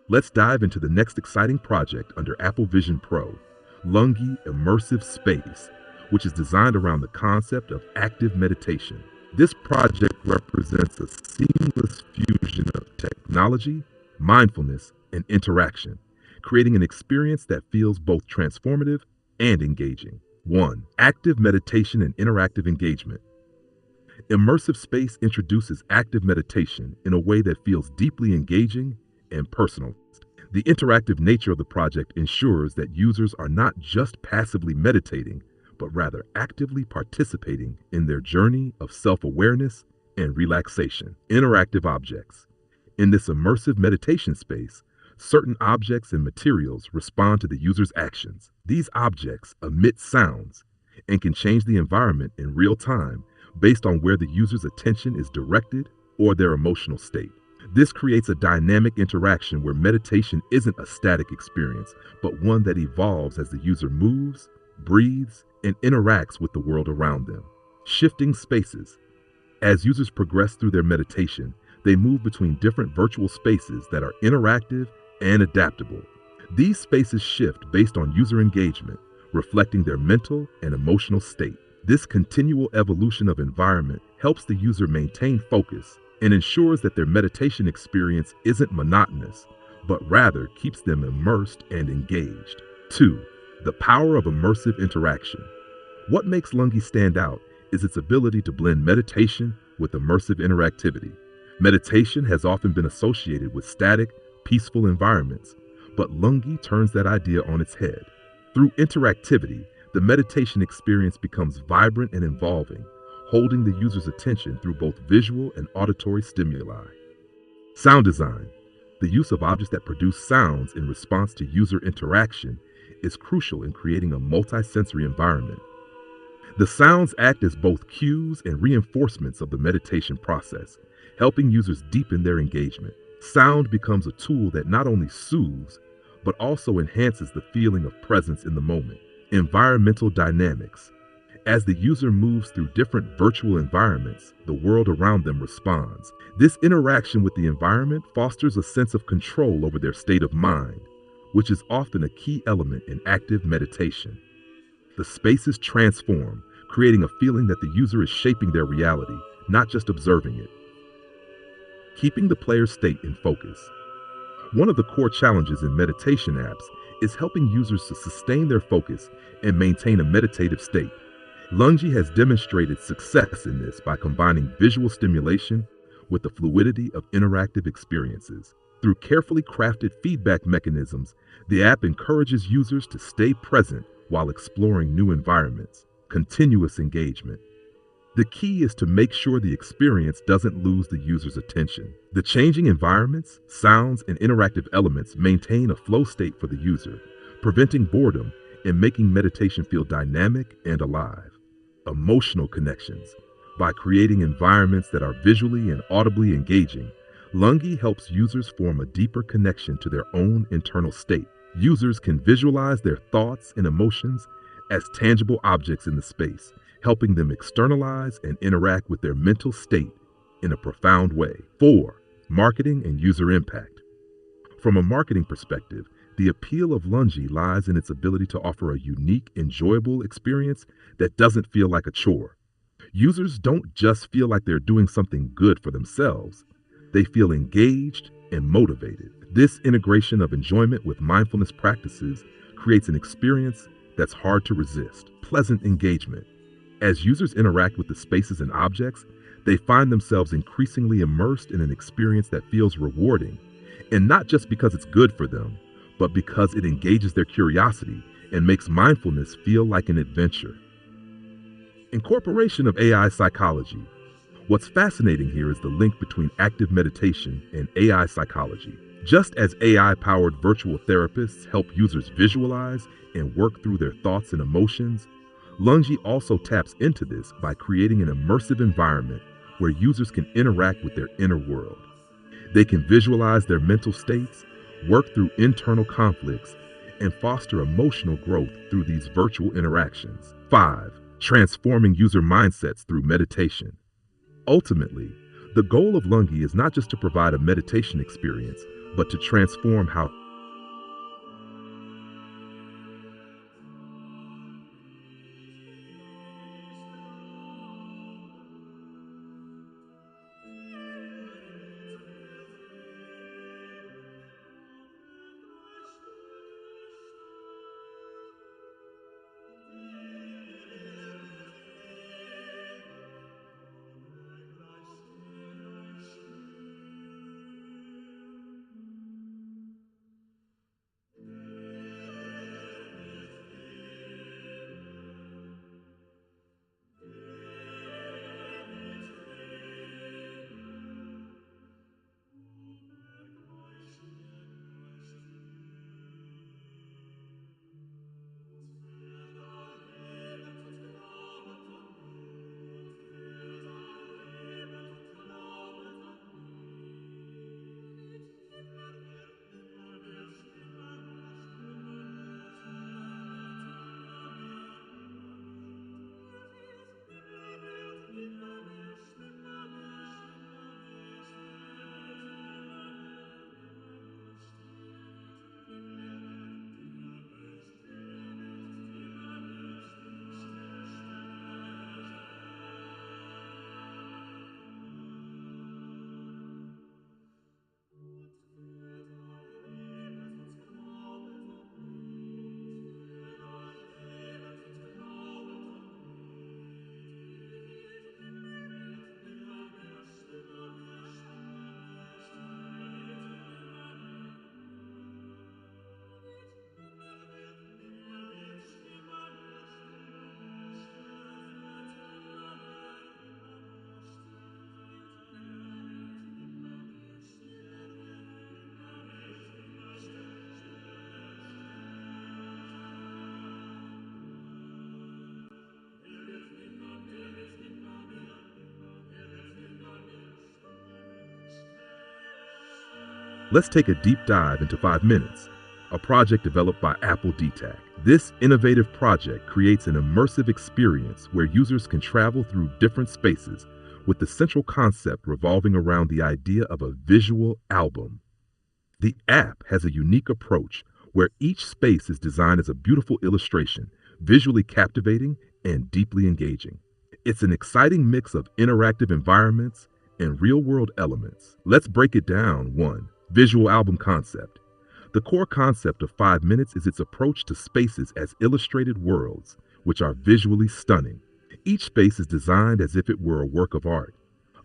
A: Let's dive into the next exciting project under Apple Vision Pro, Lungi Immersive Space, which is designed around the concept of active meditation. This project represents a seamless fusion of technology, mindfulness, and interaction, creating an experience that feels both transformative and engaging. 1. Active meditation and interactive engagement. Immersive Space introduces active meditation in a way that feels deeply engaging and personal. The interactive nature of the project ensures that users are not just passively meditating, but rather actively participating in their journey of self-awareness and relaxation. Interactive objects. In this immersive meditation space, certain objects and materials respond to the user's actions. These objects emit sounds and can change the environment in real time based on where the user's attention is directed or their emotional state. This creates a dynamic interaction where meditation isn't a static experience, but one that evolves as the user moves, breathes, and interacts with the world around them. Shifting spaces. As users progress through their meditation, they move between different virtual spaces that are interactive and adaptable. These spaces shift based on user engagement, reflecting their mental and emotional state. This continual evolution of environment helps the user maintain focus and ensures that their meditation experience isn't monotonous, but rather keeps them immersed and engaged. 2. The power of immersive interaction. What makes Lungi stand out is its ability to blend meditation with immersive interactivity. Meditation has often been associated with static, peaceful environments, but Lungi turns that idea on its head. Through interactivity, the meditation experience becomes vibrant and involving, holding the user's attention through both visual and auditory stimuli. Sound design. The use of objects that produce sounds in response to user interaction is crucial in creating a multi-sensory environment. The sounds act as both cues and reinforcements of the meditation process, helping users deepen their engagement. Sound becomes a tool that not only soothes, but also enhances the feeling of presence in the moment. Environmental dynamics. As the user moves through different virtual environments, the world around them responds. This interaction with the environment fosters a sense of control over their state of mind, which is often a key element in active meditation. The spaces transform, creating a feeling that the user is shaping their reality, not just observing it. Keeping the player's state in focus. One of the core challenges in meditation apps is helping users to sustain their focus and maintain a meditative state. Lungi has demonstrated success in this by combining visual stimulation with the fluidity of interactive experiences. Through carefully crafted feedback mechanisms, the app encourages users to stay present while exploring new environments. Continuous engagement. The key is to make sure the experience doesn't lose the user's attention. The changing environments, sounds, and interactive elements maintain a flow state for the user, preventing boredom and making meditation feel dynamic and alive. Emotional connections. By creating environments that are visually and audibly engaging, Lungi helps users form a deeper connection to their own internal state. Users can visualize their thoughts and emotions as tangible objects in the space, helping them externalize and interact with their mental state in a profound way. 4. Marketing and user impact. From a marketing perspective, the appeal of Lungi lies in its ability to offer a unique, enjoyable experience that doesn't feel like a chore. Users don't just feel like they're doing something good for themselves. They feel engaged and motivated. This integration of enjoyment with mindfulness practices creates an experience that's hard to resist. Pleasant engagement. As users interact with the spaces and objects, they find themselves increasingly immersed in an experience that feels rewarding, and not just because it's good for them, but because it engages their curiosity and makes mindfulness feel like an adventure. Incorporation of AI psychology. What's fascinating here is the link between active meditation and AI psychology. Just as AI-powered virtual therapists help users visualize and work through their thoughts and emotions, Lungi also taps into this by creating an immersive environment where users can interact with their inner world. They can visualize their mental states, work through internal conflicts, and foster emotional growth through these virtual interactions. 5. Transforming user mindsets through meditation. Ultimately, the goal of Lungi is not just to provide a meditation experience, but to transform how Let's take a deep dive into 5 Minutes, a project developed by Apple DTAC. This innovative project creates an immersive experience where users can travel through different spaces, with the central concept revolving around the idea of a visual album. The app has a unique approach where each space is designed as a beautiful illustration, visually captivating and deeply engaging. It's an exciting mix of interactive environments and real-world elements. Let's break it down. 1. Visual album concept. The core concept of 5 Minutes is its approach to spaces as illustrated worlds, which are visually stunning. Each space is designed as if it were a work of art,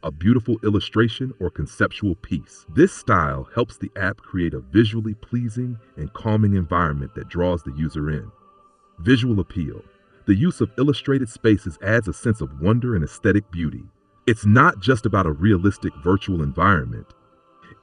A: a beautiful illustration or conceptual piece. This style helps the app create a visually pleasing and calming environment that draws the user in. Visual appeal. The use of illustrated spaces adds a sense of wonder and aesthetic beauty. It's not just about a realistic virtual environment.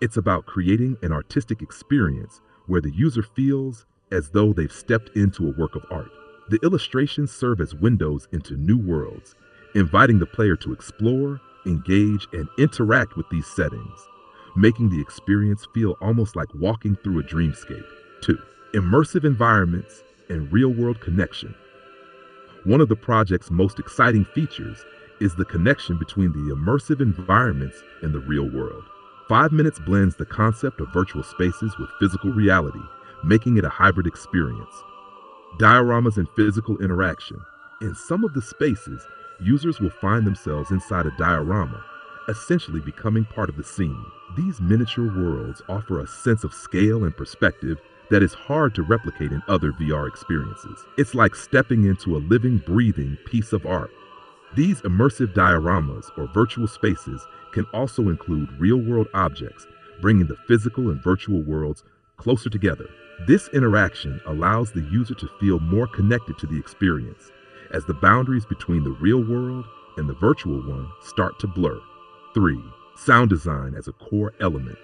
A: It's about creating an artistic experience where the user feels as though they've stepped into a work of art. The illustrations serve as windows into new worlds, inviting the player to explore, engage, and interact with these settings, making the experience feel almost like walking through a dreamscape. 2. Immersive environments and real-world connection. One of the project's most exciting features is the connection between the immersive environments and the real world. 5 Minutes blends the concept of virtual spaces with physical reality, making it a hybrid experience. Dioramas and physical interaction. In some of the spaces, users will find themselves inside a diorama, essentially becoming part of the scene. These miniature worlds offer a sense of scale and perspective that is hard to replicate in other VR experiences. It's like stepping into a living, breathing piece of art. These immersive dioramas or virtual spaces can also include real-world objects, bringing the physical and virtual worlds closer together. This interaction allows the user to feel more connected to the experience, as the boundaries between the real world and the virtual one start to blur. 3. Sound design as a core element.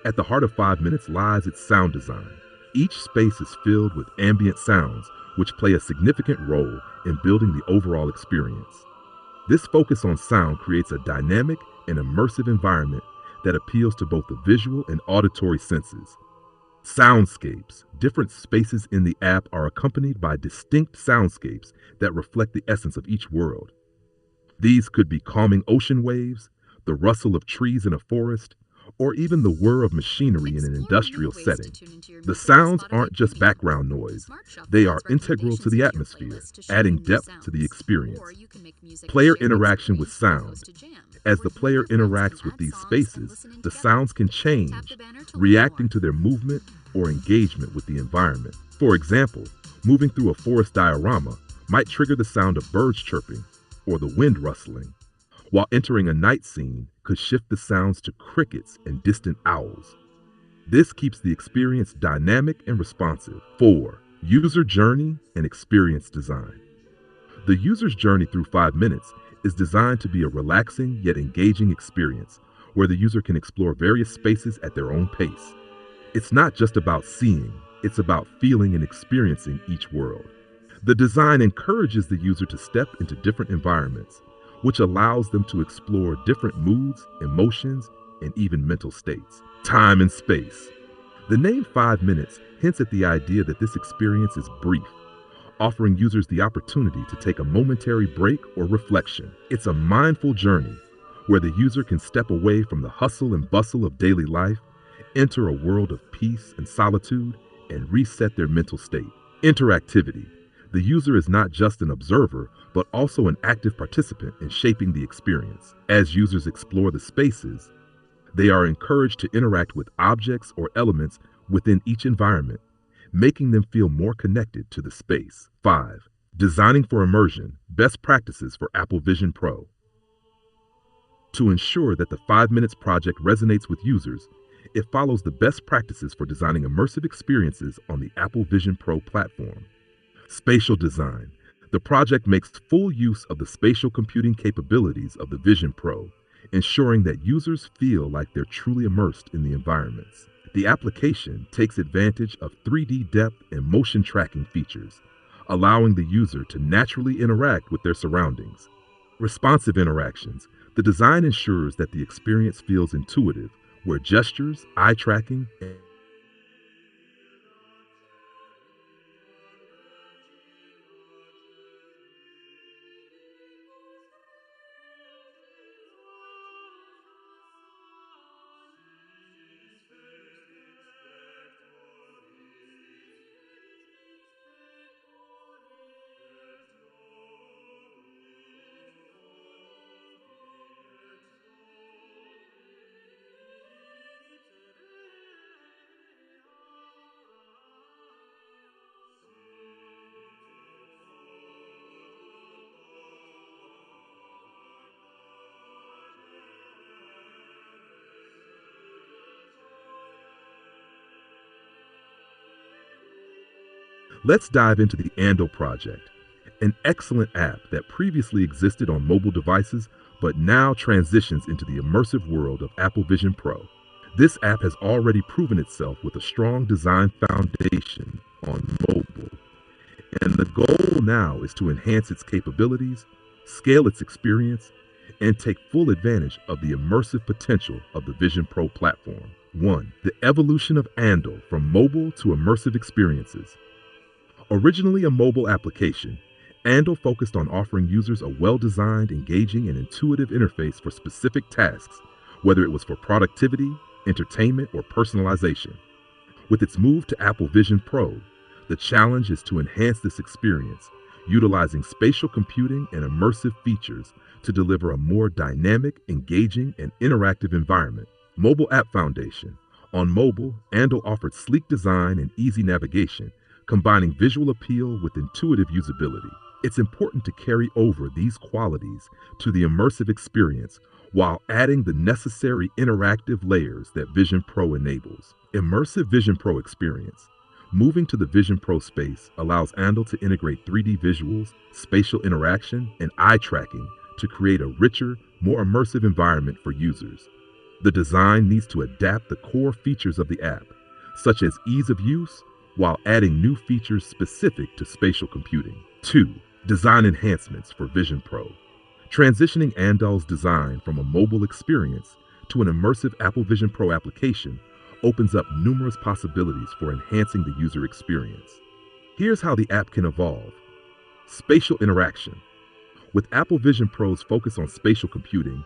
A: At the heart of 5 Minutes lies its sound design. Each space is filled with ambient sounds, which play a significant role in building the overall experience. This focus on sound creates a dynamic and immersive environment that appeals to both the visual and auditory senses. Soundscapes. Different spaces in the app are accompanied by distinct soundscapes that reflect the essence of each world. These could be calming ocean waves, the rustle of trees in a forest, or even the whir of machinery in an industrial setting. The sounds aren't just background noise, they are integral to the atmosphere, adding depth to the experience. Player interaction with sound. As the player interacts with these spaces, the sounds can change, reacting to their movement or engagement with the environment. For example, moving through a forest diorama might trigger the sound of birds chirping or the wind rustling, while entering a night scene could shift the sounds to crickets and distant owls. This keeps the experience dynamic and responsive. 4. User journey and experience design. The user's journey through 5 minutes is designed to be a relaxing yet engaging experience where the user can explore various spaces at their own pace. It's not just about seeing, it's about feeling and experiencing each world. The design encourages the user to step into different environments, which allows them to explore different moods, emotions, and even mental states. Time and space. The name 5 minutes hints at the idea that this experience is brief, offering users the opportunity to take a momentary break or reflection. It's a mindful journey where the user can step away from the hustle and bustle of daily life, enter a world of peace and solitude, and reset their mental state. Interactivity. The user is not just an observer, but also an active participant in shaping the experience. As users explore the spaces, they are encouraged to interact with objects or elements within each environment, making them feel more connected to the space. 5. Designing for immersion, best practices for Apple Vision Pro. To ensure that the 5 minutes project resonates with users, it follows the best practices for designing immersive experiences on the Apple Vision Pro platform. Spatial design. The project makes full use of the spatial computing capabilities of the Vision Pro, ensuring that users feel like they're truly immersed in the environments. The application takes advantage of 3D depth and motion tracking features, allowing the user to naturally interact with their surroundings. Responsive interactions. The design ensures that the experience feels intuitive, where gestures, eye tracking, and let's dive into the Ando project, an excellent app that previously existed on mobile devices but now transitions into the immersive world of Apple Vision Pro. This app has already proven itself with a strong design foundation on mobile, and the goal now is to enhance its capabilities, scale its experience, and take full advantage of the immersive potential of the Vision Pro platform. 1. The evolution of Ando from mobile to immersive experiences. Originally a mobile application, Ando focused on offering users a well-designed, engaging, and intuitive interface for specific tasks, whether it was for productivity, entertainment, or personalization. With its move to Apple Vision Pro, the challenge is to enhance this experience, utilizing spatial computing and immersive features to deliver a more dynamic, engaging, and interactive environment. Mobile App Foundation. On mobile, Ando offered sleek design and easy navigation, combining visual appeal with intuitive usability. It's important to carry over these qualities to the immersive experience while adding the necessary interactive layers that Vision Pro enables. Immersive Vision Pro experience. Moving to the Vision Pro space allows Ando to integrate 3D visuals, spatial interaction, and eye tracking to create a richer, more immersive environment for users. The design needs to adapt the core features of the app, such as ease of use, while adding new features specific to spatial computing. 2. Design enhancements for Vision Pro. Transitioning Ando's design from a mobile experience to an immersive Apple Vision Pro application opens up numerous possibilities for enhancing the user experience. Here's how the app can evolve. Spatial interaction. With Apple Vision Pro's focus on spatial computing,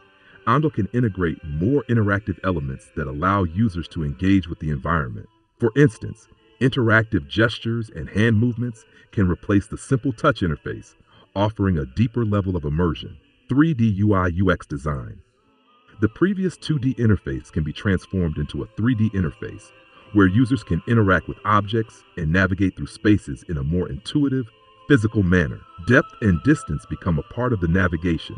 A: Ondo can integrate more interactive elements that allow users to engage with the environment. For instance, interactive gestures and hand movements can replace the simple touch interface, offering a deeper level of immersion. 3D UI UX design. The previous 2D interface can be transformed into a 3D interface, where users can interact with objects and navigate through spaces in a more intuitive, physical manner. Depth and distance become a part of the navigation,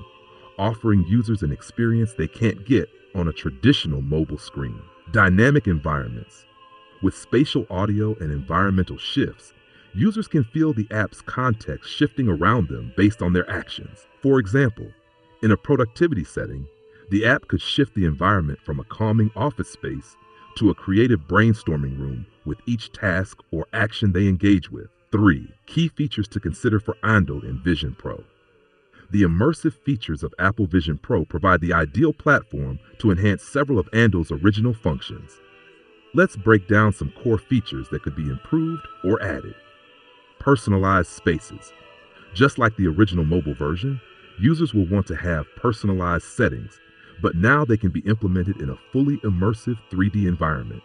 A: offering users an experience they can't get on a traditional mobile screen. Dynamic environments. With spatial audio and environmental shifts, users can feel the app's context shifting around them based on their actions. For example, in a productivity setting, the app could shift the environment from a calming office space to a creative brainstorming room with each task or action they engage with. 3. Key features to consider for Ando in Vision Pro. The immersive features of Apple Vision Pro provide the ideal platform to enhance several of Ando's original functions. Let's break down some core features that could be improved or added. Personalized spaces. Just like the original mobile version, users will want to have personalized settings, but now they can be implemented in a fully immersive 3D environment.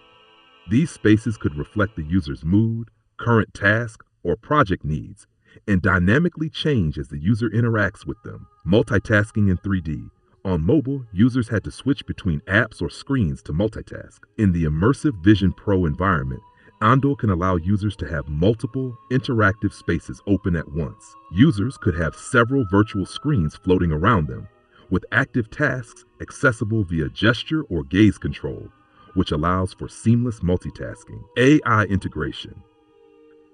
A: These spaces could reflect the user's mood, current task, or project needs, and dynamically change as the user interacts with them. Multitasking in 3D. On mobile, users had to switch between apps or screens to multitask. In the immersive Vision Pro environment, Ando can allow users to have multiple interactive spaces open at once. Users could have several virtual screens floating around them, with active tasks accessible via gesture or gaze control, which allows for seamless multitasking. AI integration.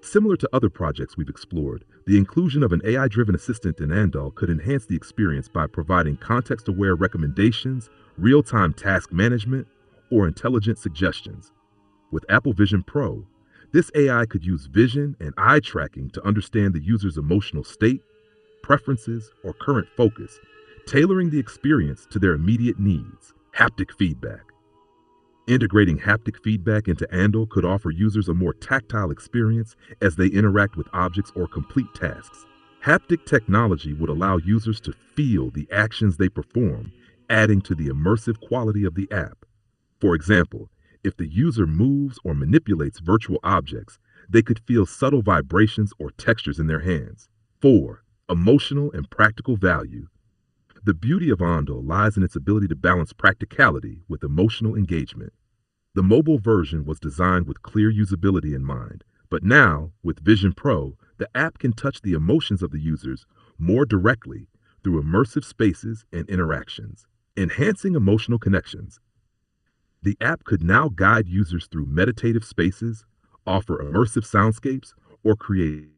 A: Similar to other projects we've explored, the inclusion of an AI-driven assistant in Ando could enhance the experience by providing context-aware recommendations, real-time task management, or intelligent suggestions. With Apple Vision Pro, this AI could use vision and eye tracking to understand the user's emotional state, preferences, or current focus, tailoring the experience to their immediate needs. Haptic feedback. Integrating haptic feedback into Ando could offer users a more tactile experience as they interact with objects or complete tasks. Haptic technology would allow users to feel the actions they perform, adding to the immersive quality of the app. For example, if the user moves or manipulates virtual objects, they could feel subtle vibrations or textures in their hands. 4. Emotional and practical value. The beauty of Ando lies in its ability to balance practicality with emotional engagement. The mobile version was designed with clear usability in mind, but now, with Vision Pro, the app can touch the emotions of the users more directly through immersive spaces and interactions, enhancing emotional connections. The app could now guide users through meditative spaces, offer immersive soundscapes, or create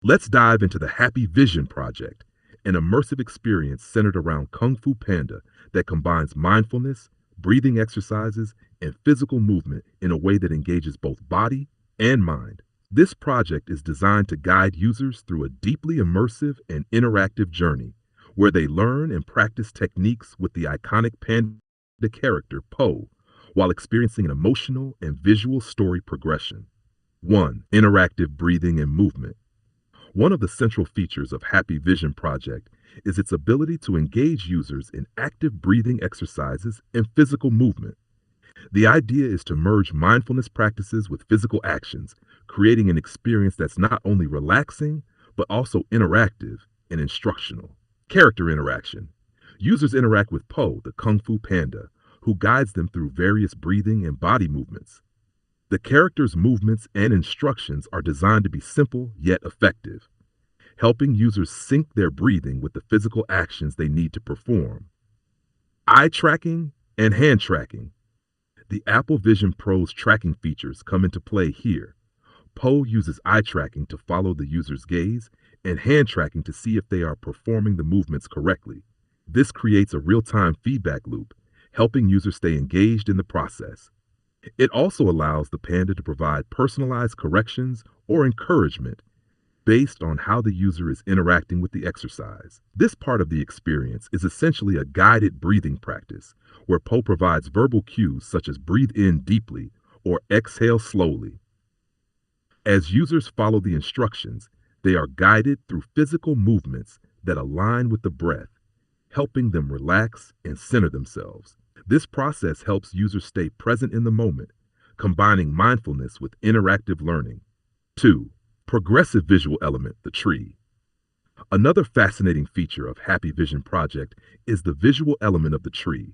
A: Let's dive into the Happy Vision Project, an immersive experience centered around Kung Fu Panda that combines mindfulness, breathing exercises, and physical movement in a way that engages both body and mind. This project is designed to guide users through a deeply immersive and interactive journey where they learn and practice techniques with the iconic panda character Po while experiencing an emotional and visual story progression. 1. Interactive breathing and movement. One of the central features of Happy Vision Project is its ability to engage users in active breathing exercises and physical movement. The idea is to merge mindfulness practices with physical actions, creating an experience that's not only relaxing, but also interactive and instructional. Character interaction. Users interact with Po, the Kung Fu Panda, who guides them through various breathing and body movements. The character's movements and instructions are designed to be simple yet effective, helping users sync their breathing with the physical actions they need to perform. Eye tracking and hand tracking. The Apple Vision Pro's tracking features come into play here. Po uses eye tracking to follow the user's gaze and hand tracking to see if they are performing the movements correctly. This creates a real-time feedback loop, helping users stay engaged in the process. It also allows the panda to provide personalized corrections or encouragement based on how the user is interacting with the exercise. This part of the experience is essentially a guided breathing practice where Po provides verbal cues such as breathe in deeply or exhale slowly. As users follow the instructions, they are guided through physical movements that align with the breath, helping them relax and center themselves. This process helps users stay present in the moment, combining mindfulness with interactive learning. 2. Progressive visual element, the tree. Another fascinating feature of Happy Vision Project is the visual element of the tree,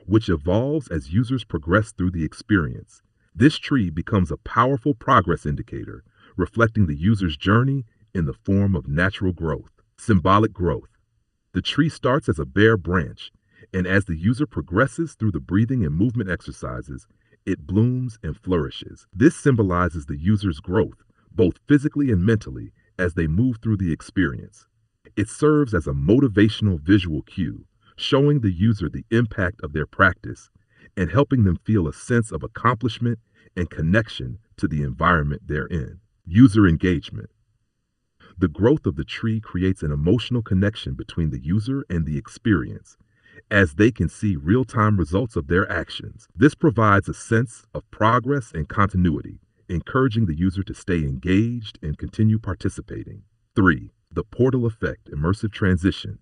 A: which evolves as users progress through the experience. This tree becomes a powerful progress indicator, reflecting the user's journey in the form of natural growth. Symbolic growth. The tree starts as a bare branch, and as the user progresses through the breathing and movement exercises, it blooms and flourishes. This symbolizes the user's growth, both physically and mentally, as they move through the experience. It serves as a motivational visual cue, showing the user the impact of their practice and helping them feel a sense of accomplishment and connection to the environment they're in. User engagement. The growth of the tree creates an emotional connection between the user and the experience, as they can see real-time results of their actions. This provides a sense of progress and continuity, encouraging the user to stay engaged and continue participating. 3. The portal effect, immersive transition.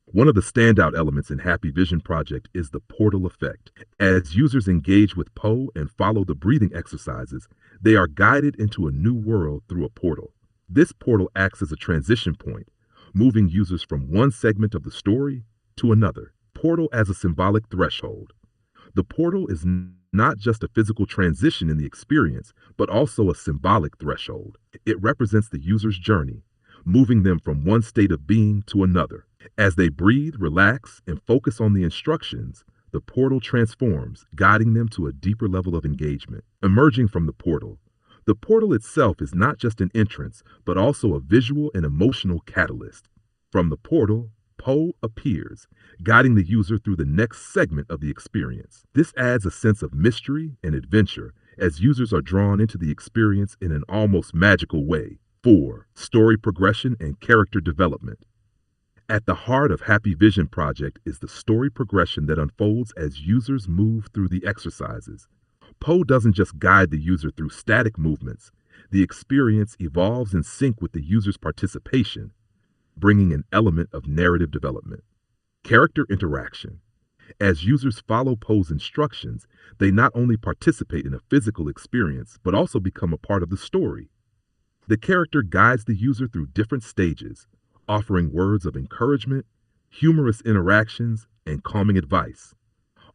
A: One of the standout elements in Happy Vision Project is the portal effect. As users engage with Po and follow the breathing exercises, they are guided into a new world through a portal. This portal acts as a transition point, moving users from one segment of the story to another. Portal as a symbolic threshold. The portal is not just a physical transition in the experience, but also a symbolic threshold. It represents the user's journey, moving them from one state of being to another. As they breathe, relax, and focus on the instructions, the portal transforms, guiding them to a deeper level of engagement. Emerging from the portal itself is not just an entrance, but also a visual and emotional catalyst. From the portal, Po appears, guiding the user through the next segment of the experience. This adds a sense of mystery and adventure as users are drawn into the experience in an almost magical way. 4. Story progression and character development. At the heart of Happy Vision Project is the story progression that unfolds as users move through the exercises. Po doesn't just guide the user through static movements. The experience evolves in sync with the user's participation, bringing an element of narrative development. Character interaction. As users follow Po's instructions, they not only participate in a physical experience, but also become a part of the story. The character guides the user through different stages, offering words of encouragement, humorous interactions, and calming advice,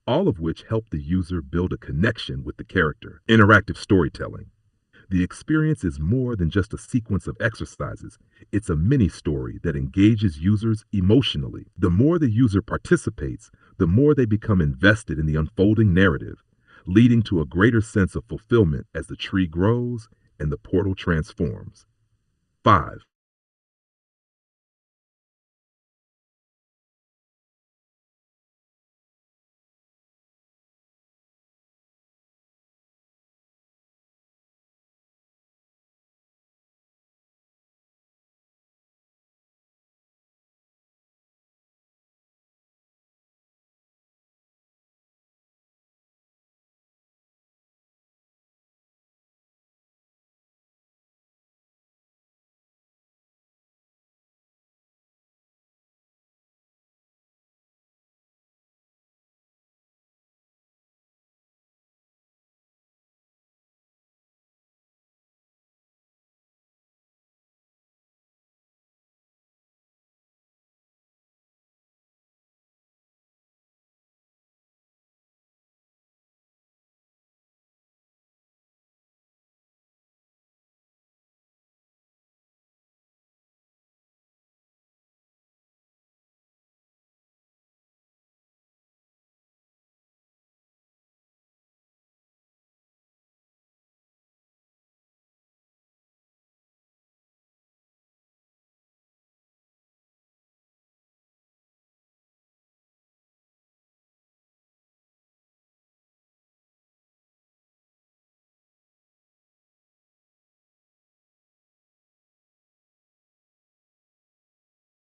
A: all of which help the user build a connection with the character. Interactive storytelling. The experience is more than just a sequence of exercises. It's a mini-story that engages users emotionally. The more the user participates, the more they become invested in the unfolding narrative, leading to a greater sense of fulfillment as the tree grows and the portal transforms. 5.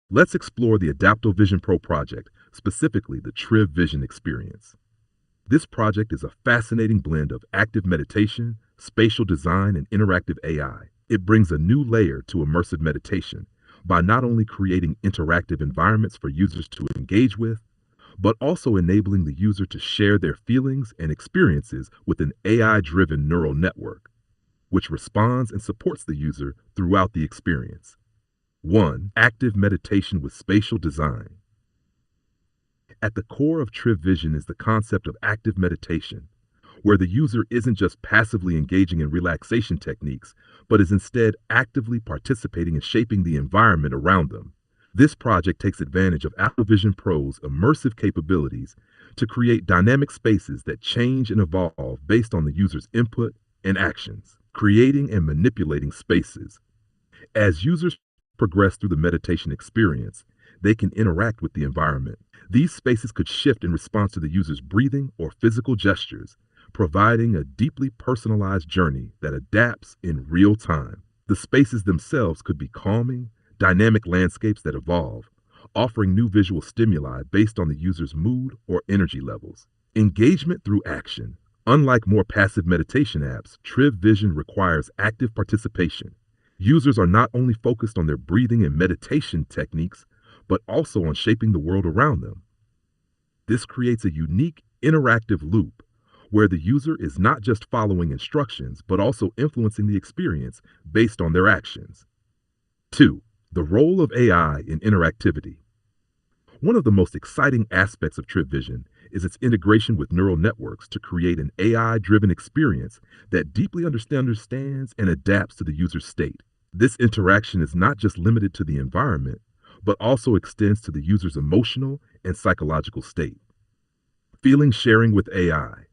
A: Let's explore the Adaptive Vision Pro project, specifically the Triv Vision experience. This project is a fascinating blend of active meditation, spatial design, and interactive AI. It brings a new layer to immersive meditation by not only creating interactive environments for users to engage with, but also enabling the user to share their feelings and experiences with an AI-driven neural network, which responds and supports the user throughout the experience. 1. Active meditation with spatial design. At the core of Triv Vision is the concept of active meditation, where the user isn't just passively engaging in relaxation techniques, but is instead actively participating in shaping the environment around them. This project takes advantage of Apple Vision Pro's immersive capabilities to create dynamic spaces that change and evolve based on the user's input and actions, creating and manipulating spaces. As users progress through the meditation experience, they can interact with the environment. These spaces could shift in response to the user's breathing or physical gestures, providing a deeply personalized journey that adapts in real time. The spaces themselves could be calming, dynamic landscapes that evolve, offering new visual stimuli based on the user's mood or energy levels. Engagement through action. Unlike more passive meditation apps, Triv Vision requires active participation. Users are not only focused on their breathing and meditation techniques, but also on shaping the world around them. This creates a unique interactive loop where the user is not just following instructions, but also influencing the experience based on their actions. 2. The role of AI in interactivity. One of the most exciting aspects of Triv Vision is its integration with neural networks to create an AI-driven experience that deeply understands and adapts to the user's state. This interaction is not just limited to the environment, but also extends to the user's emotional and psychological state. Feeling sharing with AI.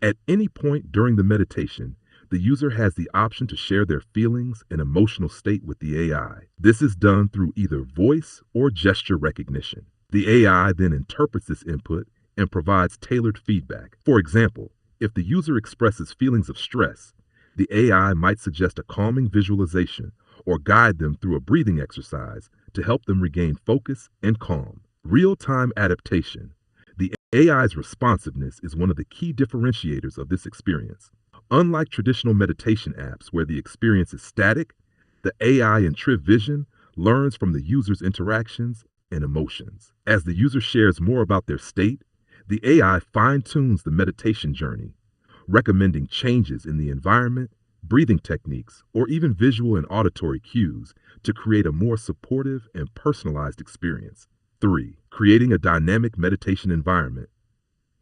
A: At any point during the meditation, the user has the option to share their feelings and emotional state with the AI. This is done through either voice or gesture recognition. The AI then interprets this input and provides tailored feedback. For example, if the user expresses feelings of stress, the AI might suggest a calming visualization or guide them through a breathing exercise to help them regain focus and calm. Real-time adaptation. The AI's responsiveness is one of the key differentiators of this experience. Unlike traditional meditation apps where the experience is static, the AI in Triv Vision learns from the user's interactions and emotions. As the user shares more about their state, the AI fine-tunes the meditation journey, recommending changes in the environment, breathing techniques, or even visual and auditory cues to create a more supportive and personalized experience. 3. Creating a dynamic meditation environment.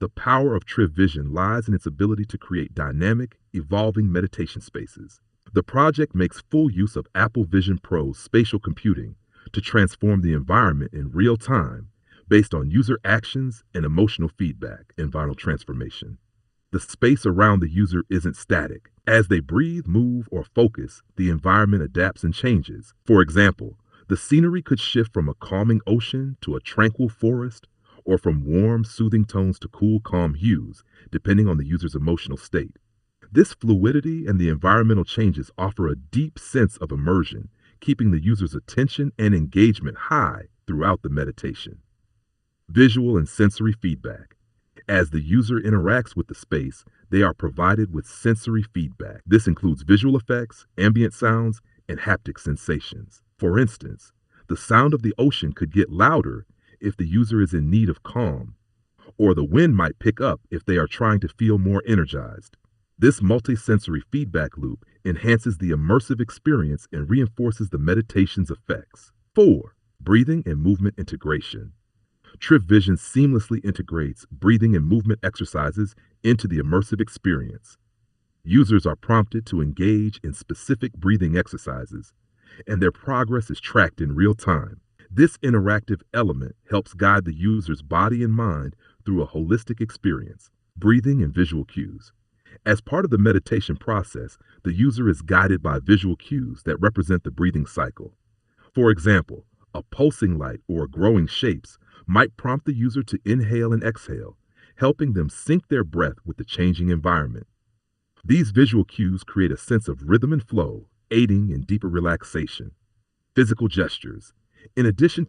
A: The power of Triv Vision lies in its ability to create dynamic, evolving meditation spaces. The project makes full use of Apple Vision Pro's spatial computing to transform the environment in real time based on user actions and emotional feedback. Environmental transformation. The space around the user isn't static. As they breathe, move, or focus, the environment adapts and changes. For example, the scenery could shift from a calming ocean to a tranquil forest, or from warm, soothing tones to cool, calm hues, depending on the user's emotional state. This fluidity and the environmental changes offer a deep sense of immersion, keeping the user's attention and engagement high throughout the meditation. Visual and sensory feedback. As the user interacts with the space, they are provided with sensory feedback. This includes visual effects, ambient sounds, and haptic sensations. For instance, the sound of the ocean could get louder if the user is in need of calm, or the wind might pick up if they are trying to feel more energized. This multisensory feedback loop enhances the immersive experience and reinforces the meditation's effects. 4. Breathing and movement integration. Trip Vision seamlessly integrates breathing and movement exercises into the immersive experience. Users are prompted to engage in specific breathing exercises, and their progress is tracked in real time. This interactive element helps guide the user's body and mind through a holistic experience. Breathing and visual cues. As part of the meditation process, the user is guided by visual cues that represent the breathing cycle. For example, a pulsing light or growing shapes might prompt the user to inhale and exhale, helping them sync their breath with the changing environment. These visual cues create a sense of rhythm and flow, aiding in deeper relaxation. Physical gestures. In addition